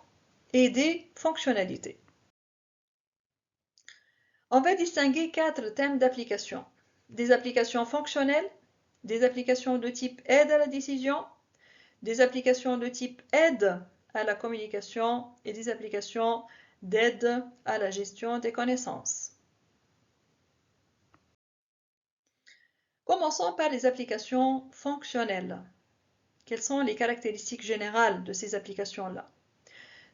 et des fonctionnalités. On va distinguer 4 thèmes d'application. Des applications fonctionnelles, des applications de type aide à la décision, des applications de type aide à la communication et des applications d'aide à la gestion des connaissances. Commençons par les applications fonctionnelles. Quelles sont les caractéristiques générales de ces applications-là?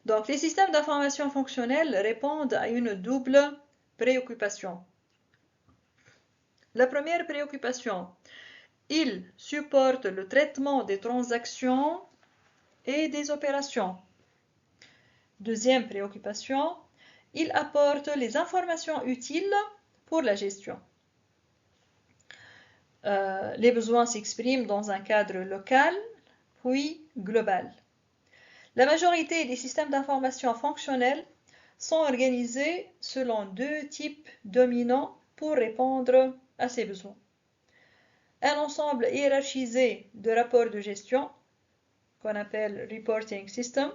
Donc, les systèmes d'information fonctionnels répondent à une double préoccupation. La première préoccupation, ils supportent le traitement des transactions et des opérations. Deuxième préoccupation, ils apportent les informations utiles pour la gestion. Les besoins s'expriment dans un cadre local, puis global. La majorité des systèmes d'information fonctionnels sont organisés selon 2 types dominants pour répondre à ces besoins. Un ensemble hiérarchisé de rapports de gestion, qu'on appelle reporting system,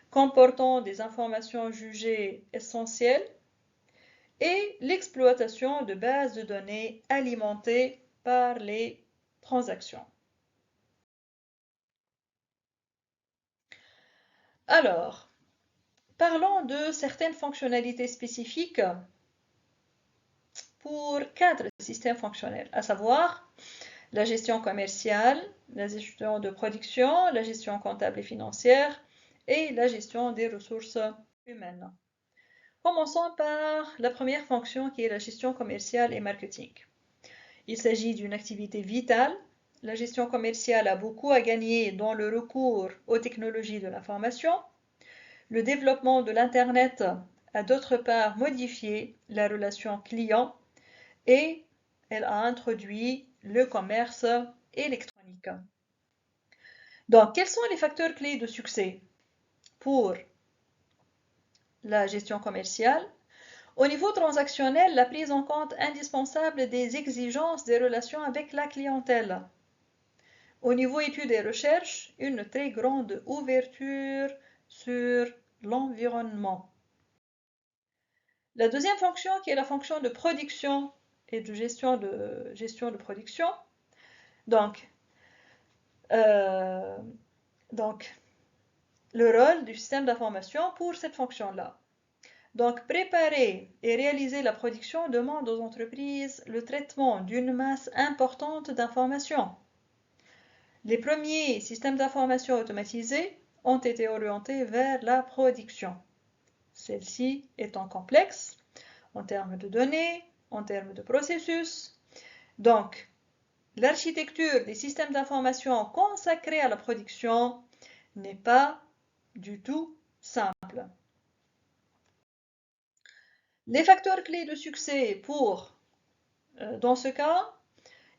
comportant des informations jugées essentielles, et l'exploitation de bases de données alimentées par les transactions. Alors, parlons de certaines fonctionnalités spécifiques pour 4 systèmes fonctionnels, à savoir la gestion commerciale, la gestion de production, la gestion comptable et financière et la gestion des ressources humaines. Commençons par la première fonction qui est la gestion commerciale et marketing. Il s'agit d'une activité vitale. La gestion commerciale a beaucoup à gagner dans le recours aux technologies de l'information. Le développement de l'Internet a d'autre part modifié la relation client et elle a introduit le commerce électronique. Donc, quels sont les facteurs clés de succès pour la gestion commerciale? Au niveau transactionnel, la prise en compte indispensable des exigences des relations avec la clientèle. Au niveau études et recherches, une très grande ouverture sur l'environnement. La deuxième fonction, qui est la fonction de production et de gestion de production. Donc, le rôle du système d'information pour cette fonction-là. Donc, préparer et réaliser la production demande aux entreprises le traitement d'une masse importante d'informations. Les premiers systèmes d'information automatisés ont été orientés vers la production. Celle-ci étant complexe en termes de données, en termes de processus. Donc, l'architecture des systèmes d'information consacrés à la production n'est pas du tout simple. Les facteurs clés de succès dans ce cas,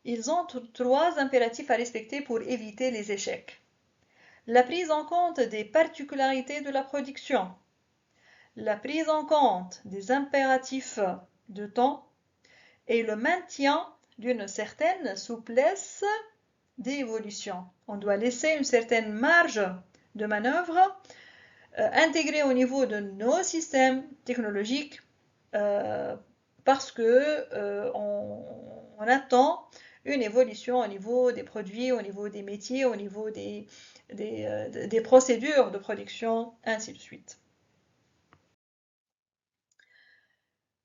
ils ont trois impératifs à respecter pour éviter les échecs. La prise en compte des particularités de la production, la prise en compte des impératifs de temps et le maintien d'une certaine souplesse d'évolution. On doit laisser une certaine marge de manœuvre intégrée au niveau de nos systèmes technologiques parce que on attend une évolution au niveau des produits, au niveau des métiers, au niveau des procédures de production, ainsi de suite.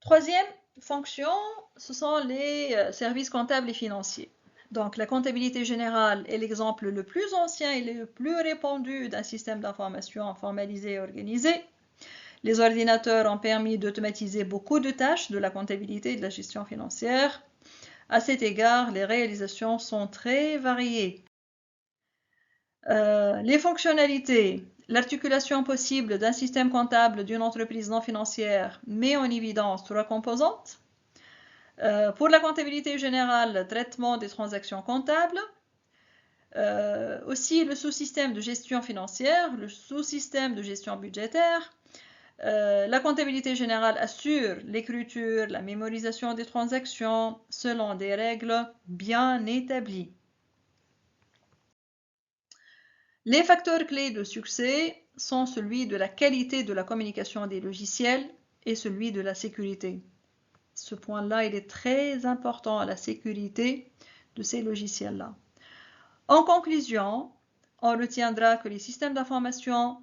Troisième fonction, ce sont les services comptables et financiers. Donc la comptabilité générale est l'exemple le plus ancien et le plus répandu d'un système d'information formalisé et organisé. Les ordinateurs ont permis d'automatiser beaucoup de tâches de la comptabilité et de la gestion financière. À cet égard, les réalisations sont très variées. Les fonctionnalités. L'articulation possible d'un système comptable d'une entreprise non financière met en évidence trois composantes. Pour la comptabilité générale, traitement des transactions comptables. Aussi le sous-système de gestion financière, le sous-système de gestion budgétaire. La comptabilité générale assure l'écriture, la mémorisation des transactions selon des règles bien établies. Les facteurs clés de succès sont celui de la qualité de la communication des logiciels et celui de la sécurité. Ce point-là, il est très important, la sécurité de ces logiciels-là. En conclusion, on retiendra que les systèmes d'information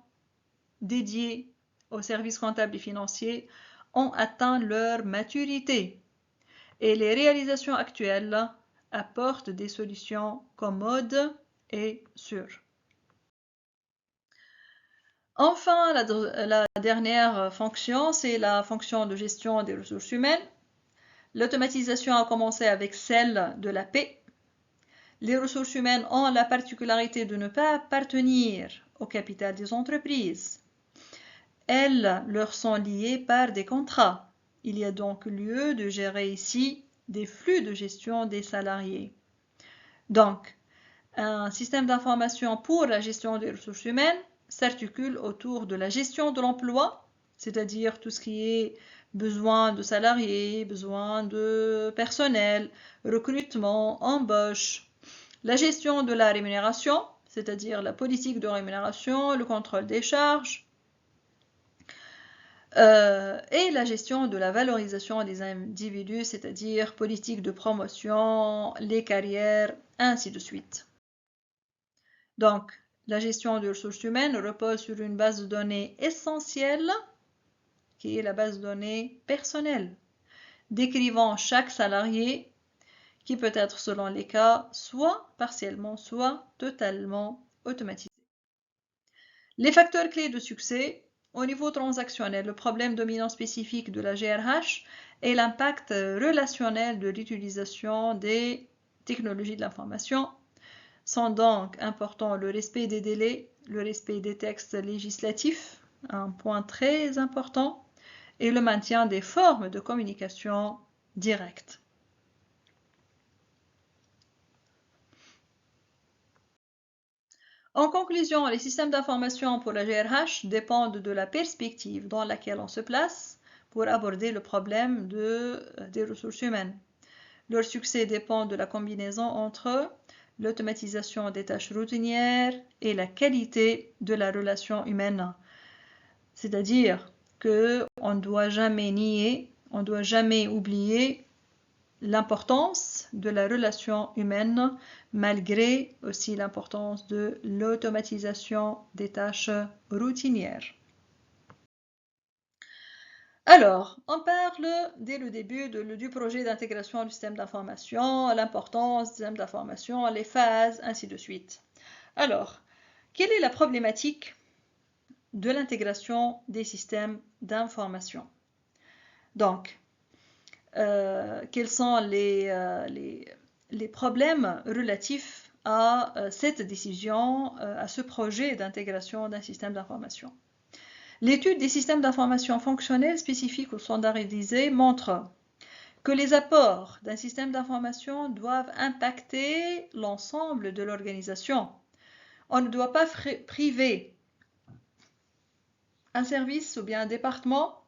dédiés aux services comptables et financiers ont atteint leur maturité et les réalisations actuelles apportent des solutions commodes et sûres. Enfin, la dernière fonction, c'est la fonction de gestion des ressources humaines. L'automatisation a commencé avec celle de la paix. Les ressources humaines ont la particularité de ne pas appartenir au capital des entreprises. Elles leur sont liées par des contrats. Il y a donc lieu de gérer ici des flux de gestion des salariés. Donc, un système d'information pour la gestion des ressources humaines s'articule autour de la gestion de l'emploi, c'est-à-dire tout ce qui est besoin de salariés, besoin de personnel, recrutement, embauche, la gestion de la rémunération, c'est-à-dire la politique de rémunération, le contrôle des charges, et la gestion de la valorisation des individus, c'est-à-dire politique de promotion, les carrières, ainsi de suite. Donc, la gestion des ressources humaines repose sur une base de données essentielle, qui est la base de données personnelle, décrivant chaque salarié, qui peut être selon les cas, soit partiellement, soit totalement automatisé. Les facteurs clés de succès. Au niveau transactionnel, le problème dominant spécifique de la GRH est l'impact relationnel de l'utilisation des technologies de l'information. Sont donc importants le respect des délais, le respect des textes législatifs, un point très important, et le maintien des formes de communication directe. En conclusion, les systèmes d'information pour la GRH dépendent de la perspective dans laquelle on se place pour aborder le problème des ressources humaines. Leur succès dépend de la combinaison entre l'automatisation des tâches routinières et la qualité de la relation humaine, c'est-à-dire qu'on ne doit jamais nier, on ne doit jamais oublier l'importance de la relation humaine, malgré aussi l'importance de l'automatisation des tâches routinières. Alors, on parle dès le début du projet d'intégration du système d'information, l'importance du système d'information, les phases, ainsi de suite. Alors, quelle est la problématique de l'intégration des systèmes d'information? Donc, quels sont les problèmes relatifs à cette décision, à ce projet d'intégration d'un système d'information? L'étude des systèmes d'information fonctionnels spécifiques ou standardisés montre que les apports d'un système d'information doivent impacter l'ensemble de l'organisation. On ne doit pas priver un service ou bien un département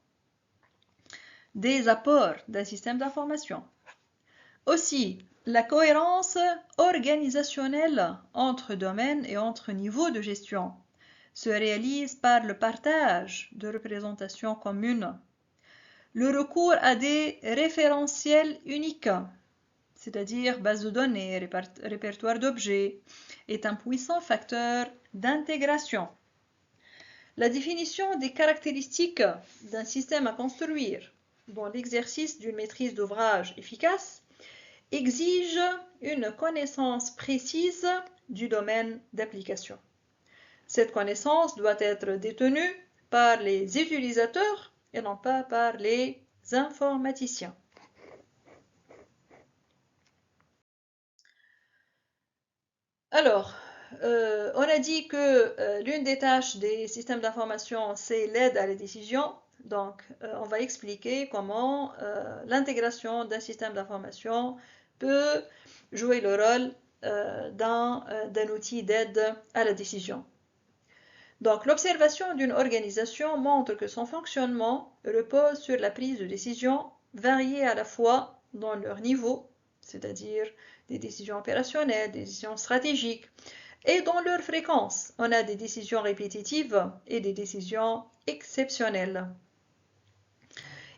des apports d'un système d'information. Aussi, la cohérence organisationnelle entre domaines et entre niveaux de gestion se réalise par le partage de représentations communes. Le recours à des référentiels uniques, c'est-à-dire base de données, répertoire d'objets, est un puissant facteur d'intégration. La définition des caractéristiques d'un système à construire dans l'exercice d'une maîtrise d'ouvrage efficace exige une connaissance précise du domaine d'application. Cette connaissance doit être détenue par les utilisateurs et non pas par les informaticiens. Alors, on a dit que l'une des tâches des systèmes d'information, c'est l'aide à la décision. Donc, on va expliquer comment l'intégration d'un système d'information peut jouer le rôle d'un outil d'aide à la décision. Donc, l'observation d'une organisation montre que son fonctionnement repose sur la prise de décisions variées à la fois dans leur niveau, c'est-à-dire des décisions opérationnelles, des décisions stratégiques, et dans leur fréquence. On a des décisions répétitives et des décisions exceptionnelles.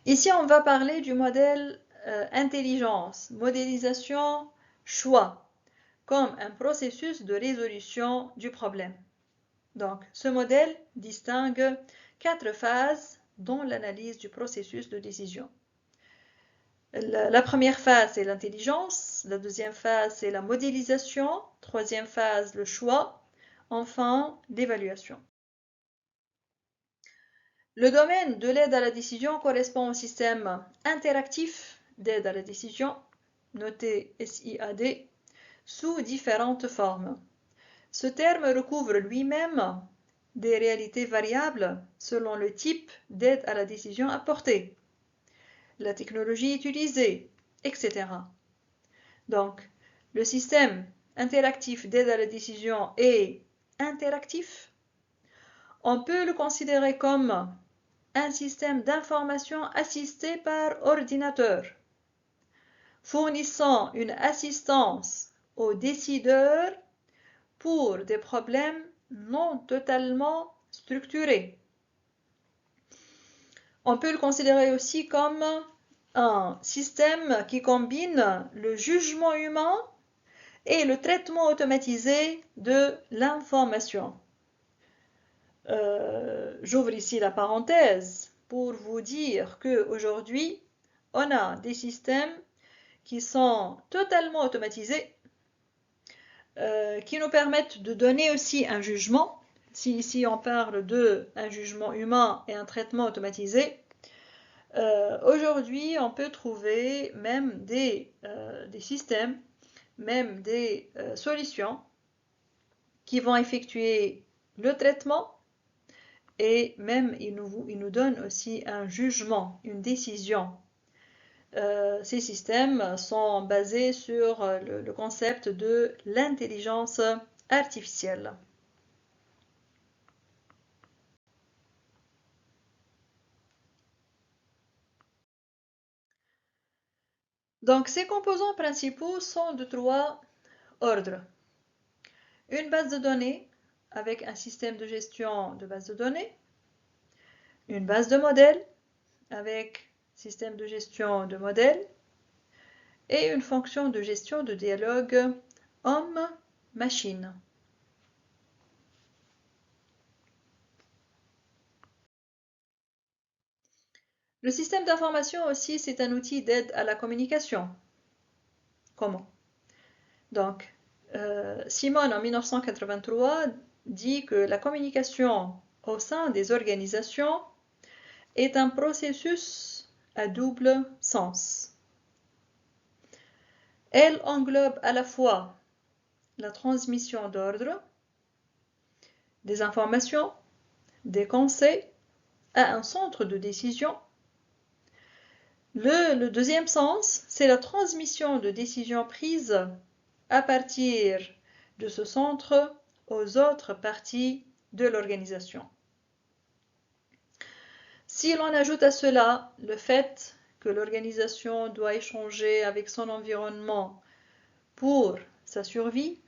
Ici, on va parler du modèle intelligence, modélisation, choix, comme un processus de résolution du problème. Donc, ce modèle distingue 4 phases dans l'analyse du processus de décision. La première phase, c'est l'intelligence. La deuxième phase, c'est la modélisation. Troisième phase, le choix. Enfin, l'évaluation. Le domaine de l'aide à la décision correspond au système interactif d'aide à la décision, noté SIAD, sous différentes formes. Ce terme recouvre lui-même des réalités variables selon le type d'aide à la décision apportée, la technologie utilisée, etc. Donc, le système interactif d'aide à la décision est interactif. On peut le considérer comme un système d'information assisté par ordinateur, fournissant une assistance aux décideurs pour des problèmes non totalement structurés. On peut le considérer aussi comme un système qui combine le jugement humain et le traitement automatisé de l'information. J'ouvre ici la parenthèse pour vous dire qu'aujourd'hui, on a des systèmes qui sont totalement automatisés, qui nous permettent de donner aussi un jugement. Si ici on parle d'un jugement humain et un traitement automatisé, aujourd'hui on peut trouver même des systèmes, même des solutions qui vont effectuer le traitement et même ils nous donnent aussi un jugement, une décision. Ces systèmes sont basés sur le concept de l'intelligence artificielle. Donc, ces composants principaux sont de 3 ordres. Une base de données avec un système de gestion de base de données, une base de modèles avec système de gestion de modèles et une fonction de gestion de dialogue homme-machine. Le système d'information aussi, c'est un outil d'aide à la communication. Comment? Donc, Simon en 1983 dit que la communication au sein des organisations est un processus à double sens. Elle englobe à la fois la transmission d'ordre, des informations, des conseils à un centre de décision. Le deuxième sens, c'est la transmission de décisions prises à partir de ce centre aux autres parties de l'organisation. Si l'on ajoute à cela le fait que l'organisation doit échanger avec son environnement pour sa survie,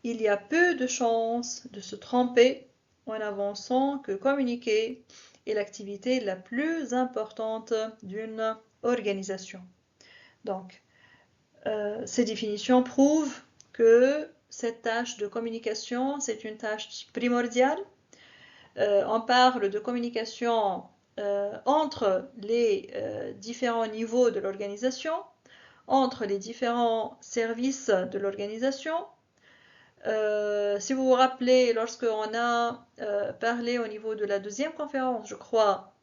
il y a peu de chances de se tromper en avançant que communiquer est l'activité la plus importante d'une organisation. Donc, ces définitions prouvent que cette tâche de communication, c'est une tâche primordiale. On parle de communication entre les différents niveaux de l'organisation, entre les différents services de l'organisation. Si vous vous rappelez, lorsqu'on a parlé au niveau de la deuxième conférence, je crois,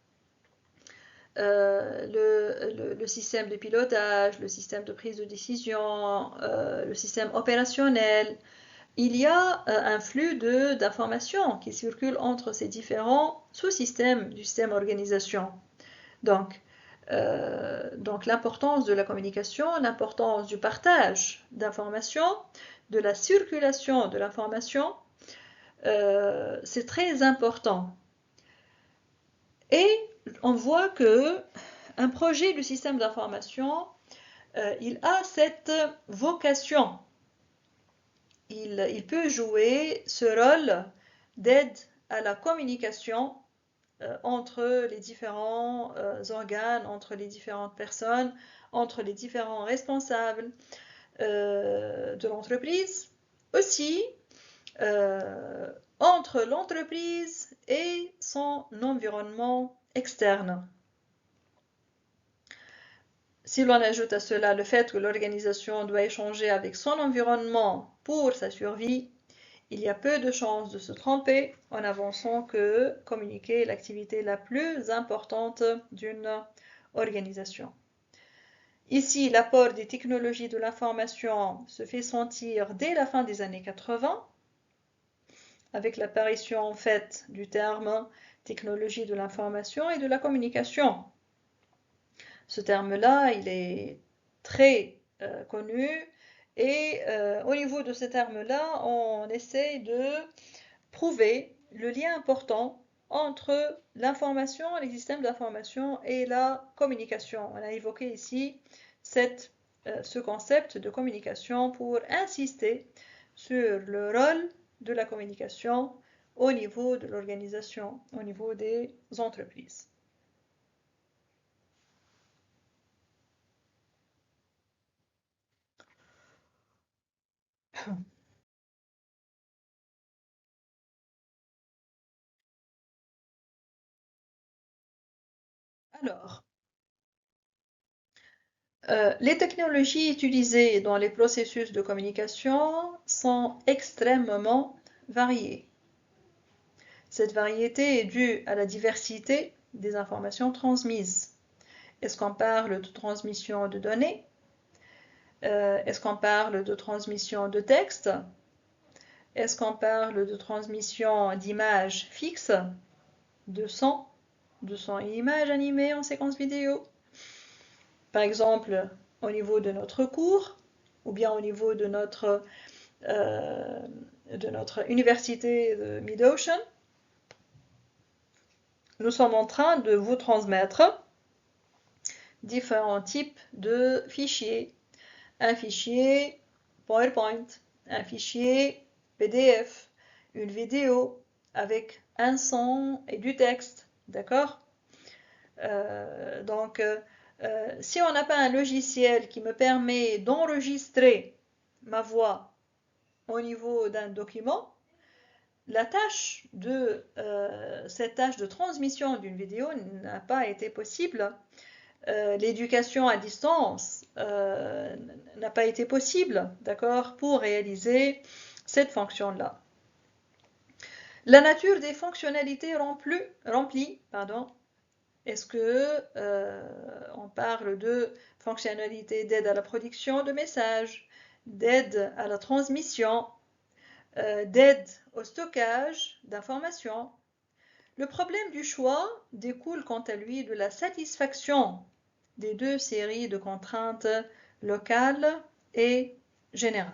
le système de pilotage, le système de prise de décision, le système opérationnel, il y a un flux d'informations qui circulent entre ces différents sous-systèmes du système organisation. Donc l'importance de la communication, l'importance du partage d'informations, de la circulation de l'information, c'est très important. Et on voit que un projet du système d'information, il a cette vocation. Il peut jouer ce rôle d'aide à la communication entre les différents organes, entre les différentes personnes, entre les différents responsables de l'entreprise, aussi entre l'entreprise et son environnement externe. Si l'on ajoute à cela le fait que l'organisation doit échanger avec son environnement pour sa survie, il y a peu de chances de se tromper en avançant que communiquer est l'activité la plus importante d'une organisation. Ici, l'apport des technologies de l'information se fait sentir dès la fin des années 80, avec l'apparition en fait du terme technologie de l'information et de la communication. Ce terme-là, il est très connu et au niveau de ce terme-là, on essaie de prouver le lien important entre l'information, les systèmes d'information et la communication. On a évoqué ici ce concept de communication pour insister sur le rôle de la communication au niveau de l'organisation, au niveau des entreprises. Alors, les technologies utilisées dans les processus de communication sont extrêmement variées. Cette variété est due à la diversité des informations transmises. Est-ce qu'on parle de transmission de données? Est-ce qu'on parle de transmission de texte? Est-ce qu'on parle de transmission d'images fixes, de son et images animées en séquence vidéo? Par exemple, au niveau de notre cours, ou bien au niveau de notre université de Mid-Ocean, nous sommes en train de vous transmettre différents types de fichiers. Un fichier PowerPoint, un fichier PDF, une vidéo avec un son et du texte, D'accord? Donc, si on n'a pas un logiciel qui me permet d'enregistrer ma voix au niveau d'un document, cette tâche de transmission d'une vidéo n'a pas été possible. L'éducation à distance n'a pas été possible, d'accord, pour réaliser cette fonction-là. La nature des fonctionnalités remplies, est-ce que on parle de fonctionnalités d'aide à la production de messages, d'aide à la transmission, d'aide au stockage d'informations? Le problème du choix découle quant à lui de la satisfaction des deux séries de contraintes locales et générales.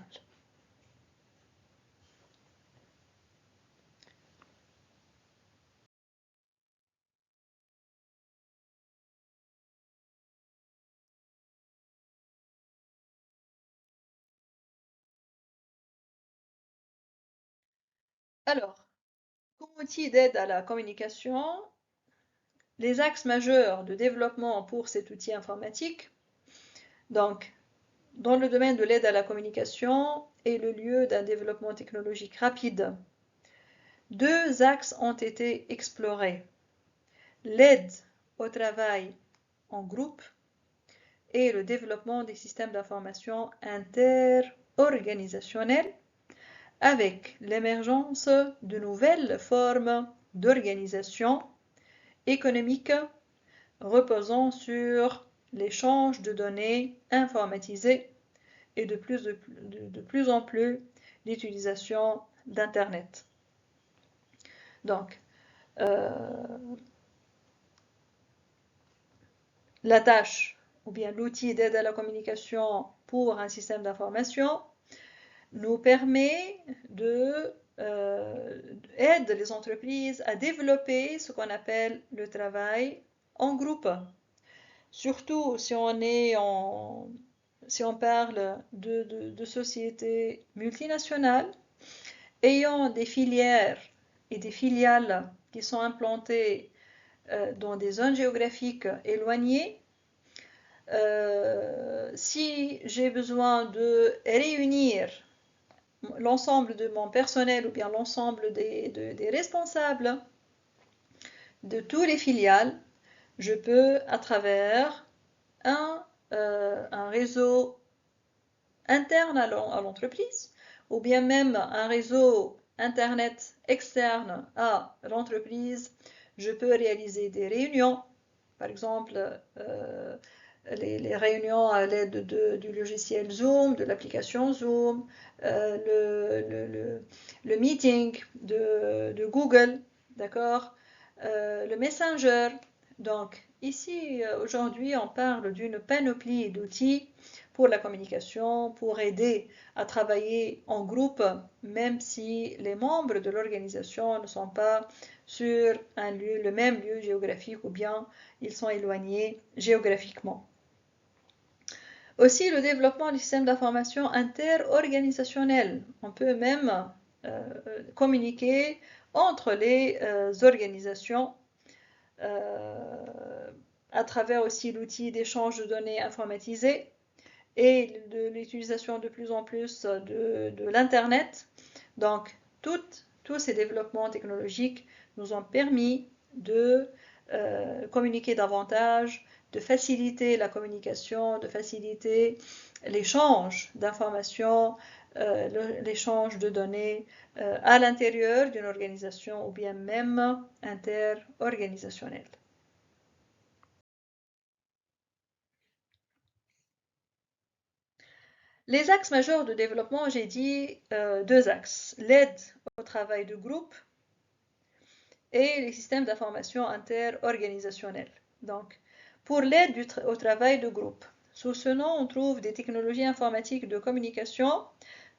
Alors, comme outil d'aide à la communication, les axes majeurs de développement pour cet outil informatique, donc, dans le domaine de l'aide à la communication est le lieu d'un développement technologique rapide. Deux axes ont été explorés. L'aide au travail en groupe et le développement des systèmes d'information interorganisationnels avec l'émergence de nouvelles formes d'organisation économique reposant sur l'échange de données informatisées et de plus en plus l'utilisation d'Internet. Donc, la tâche ou bien l'outil d'aide à la communication pour un système d'information nous permet aider les entreprises à développer ce qu'on appelle le travail en groupe. Surtout si on parle de sociétés multinationales ayant des filières et des filiales qui sont implantées dans des zones géographiques éloignées. Si j'ai besoin de réunir l'ensemble de mon personnel ou bien l'ensemble des responsables de tous les filiales, je peux, à travers un réseau interne à l'entreprise, ou bien même un réseau Internet externe à l'entreprise, je peux réaliser des réunions, par exemple les réunions à l'aide du logiciel Zoom, de l'application Zoom, le meeting de Google, d'accord, le Messenger. Donc ici, aujourd'hui, on parle d'une panoplie d'outils pour la communication, pour aider à travailler en groupe, même si les membres de l'organisation ne sont pas sur le même lieu géographique ou bien ils sont éloignés géographiquement. Aussi, le développement du système d'information interorganisationnel. On peut même communiquer entre les organisations à travers aussi l'outil d'échange de données informatisé et de l'utilisation de plus en plus de l'Internet. Donc, tous ces développements technologiques nous ont permis de communiquer davantage, de faciliter la communication, de faciliter l'échange d'informations, l'échange de données à l'intérieur d'une organisation ou bien même interorganisationnelle. Les axes majeurs de développement, j'ai dit deux axes, l'aide au travail de groupe et les systèmes d'information interorganisationnels. Donc, pour l'aide au travail de groupe, sous ce nom, on trouve des technologies informatiques de communication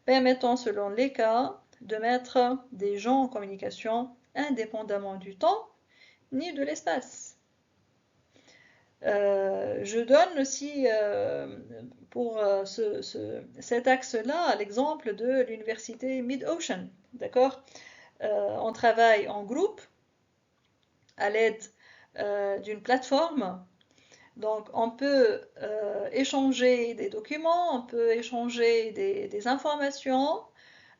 permettant, selon les cas, de mettre des gens en communication indépendamment du temps ni de l'espace. Je donne aussi pour cet axe-là l'exemple de l'université Mid-Ocean, d'accord? On travaille en groupe à l'aide d'une plateforme. Donc, on peut échanger des documents, on peut échanger des informations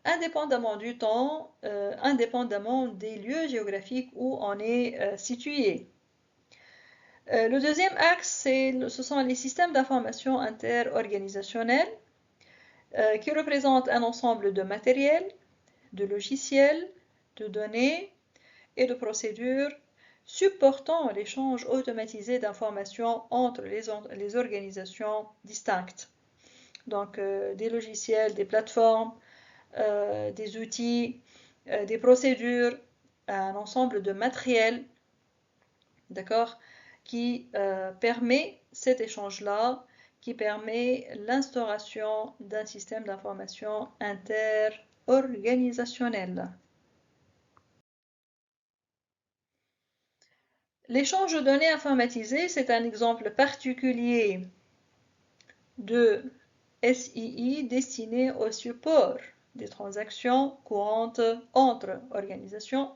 indépendamment du temps, indépendamment des lieux géographiques où on est situé. Le deuxième axe, ce sont les systèmes d'information interorganisationnels qui représentent un ensemble de matériel, de logiciels, de données et de procédures supportant l'échange automatisé d'informations entre les organisations distinctes. Donc des logiciels, des plateformes, des outils, des procédures, un ensemble de matériel, d'accord, qui permet cet échange-là, qui permet l'instauration d'un système d'information interorganisationnel. L'échange de données informatisées, c'est un exemple particulier de SII destiné au support des transactions courantes entre organisations.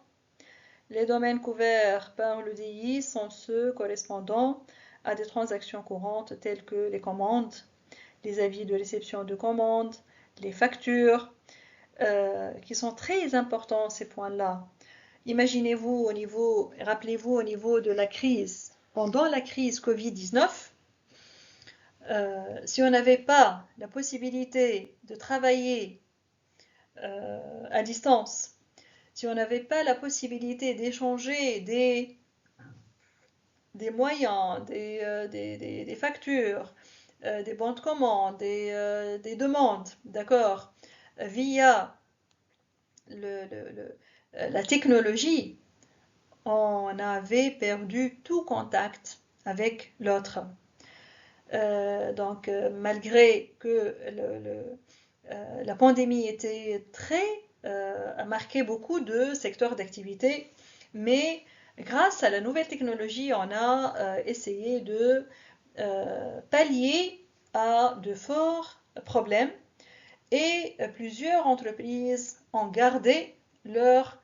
Les domaines couverts par l'EDI sont ceux correspondant à des transactions courantes telles que les commandes, les avis de réception de commandes, les factures, qui sont très importants ces points-là. Imaginez-vous rappelez-vous au niveau de la crise, pendant la crise Covid-19, si on n'avait pas la possibilité de travailler à distance, si on n'avait pas la possibilité d'échanger des moyens, des factures, des bons de commande, des demandes, d'accord, via la technologie, on avait perdu tout contact avec l'autre. Donc, malgré que la pandémie a marqué beaucoup de secteurs d'activité, mais grâce à la nouvelle technologie, on a essayé de pallier à de forts problèmes et plusieurs entreprises ont gardé leur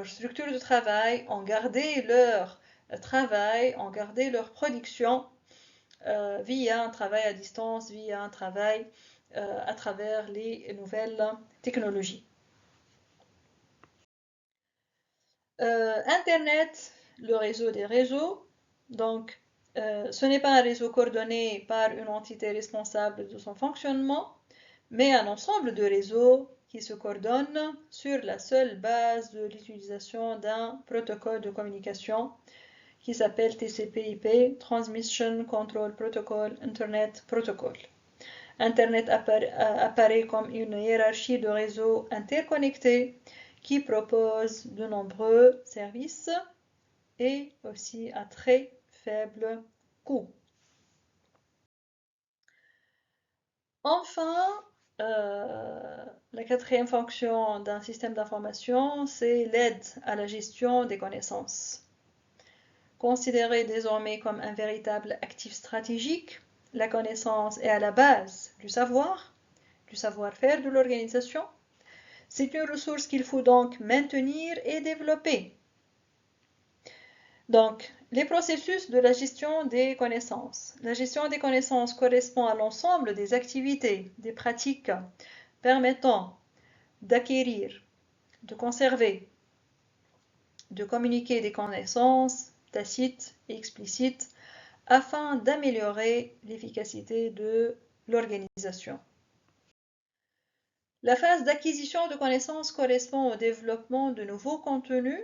structure de travail, ont gardé leur travail, ont gardé leur production via un travail à distance, via un travail à travers les nouvelles technologies. Internet, le réseau des réseaux. Donc, ce n'est pas un réseau coordonné par une entité responsable de son fonctionnement, mais un ensemble de réseaux qui se coordonnent sur la seule base de l'utilisation d'un protocole de communication qui s'appelle TCP/IP, Transmission Control Protocol, Internet Protocol. Internet apparaît comme une hiérarchie de réseaux interconnectés qui propose de nombreux services et aussi à très faible coût. Enfin, la quatrième fonction d'un système d'information, c'est l'aide à la gestion des connaissances. Considérée désormais comme un véritable actif stratégique, la connaissance est à la base du savoir-faire de l'organisation. C'est une ressource qu'il faut donc maintenir et développer. Donc, les processus de la gestion des connaissances. La gestion des connaissances correspond à l'ensemble des activités, des pratiques permettant d'acquérir, de conserver, de communiquer des connaissances tacites et explicites afin d'améliorer l'efficacité de l'organisation. La phase d'acquisition de connaissances correspond au développement de nouveaux contenus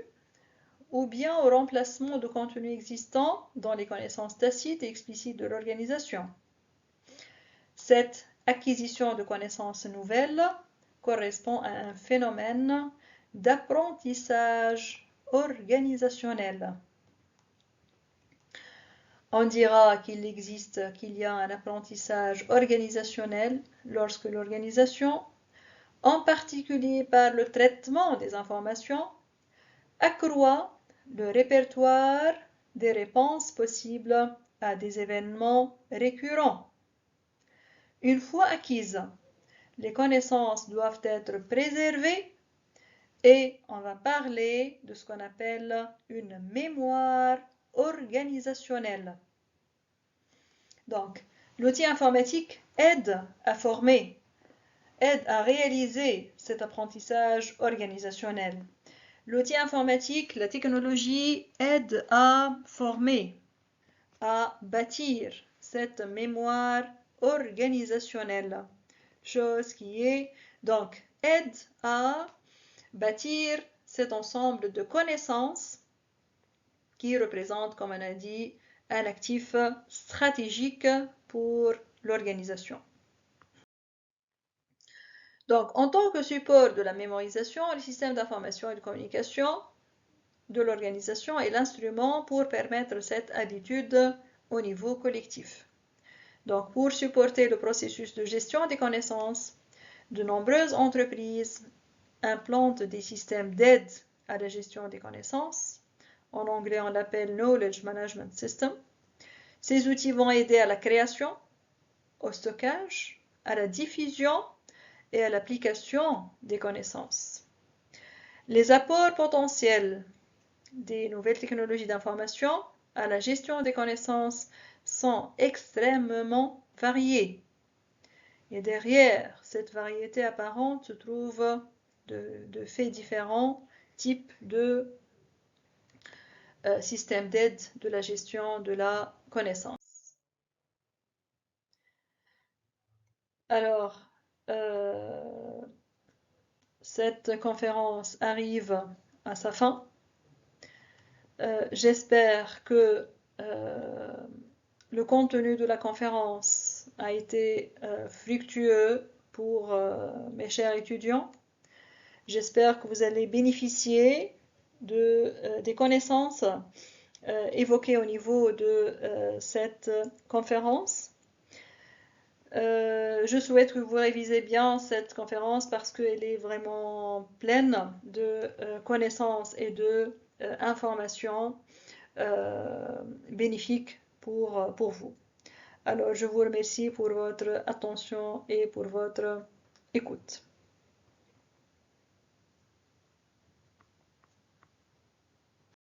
ou bien au remplacement de contenus existants dans les connaissances tacites et explicites de l'organisation. Cette acquisition de connaissances nouvelles correspond à un phénomène d'apprentissage organisationnel. On dira qu'il y a un apprentissage organisationnel lorsque l'organisation, en particulier par le traitement des informations, accroît le répertoire des réponses possibles à des événements récurrents. Une fois acquises, les connaissances doivent être préservées Et on va parler de ce qu'on appelle une mémoire organisationnelle. Donc, l'outil informatique aide à former, aide à réaliser cet apprentissage organisationnel. L'outil informatique, la technologie aide à former, à bâtir cette mémoire organisationnelle. Chose qui est donc aide à bâtir cet ensemble de connaissances qui représente, comme on a dit, un actif stratégique pour l'organisation. Donc, en tant que support de la mémorisation, le système d'information et de communication de l'organisation est l'instrument pour permettre cette habitude au niveau collectif. Donc, pour supporter le processus de gestion des connaissances, de nombreuses entreprises implantent des systèmes d'aide à la gestion des connaissances. En anglais, on l'appelle Knowledge Management System. Ces outils vont aider à la création, au stockage, à la diffusion et à l'application des connaissances. Les apports potentiels des nouvelles technologies d'information à la gestion des connaissances sont extrêmement variés. Et derrière cette variété apparente se trouvent de faits différents types de systèmes d'aide de la gestion de la connaissance. Alors, cette conférence arrive à sa fin. J'espère que le contenu de la conférence a été fructueux pour mes chers étudiants. J'espère que vous allez bénéficier des connaissances évoquées au niveau de cette conférence. Je souhaite que vous révisez bien cette conférence parce qu'elle est vraiment pleine de connaissances et de informations bénéfiques pour vous. Alors, je vous remercie pour votre attention et pour votre écoute.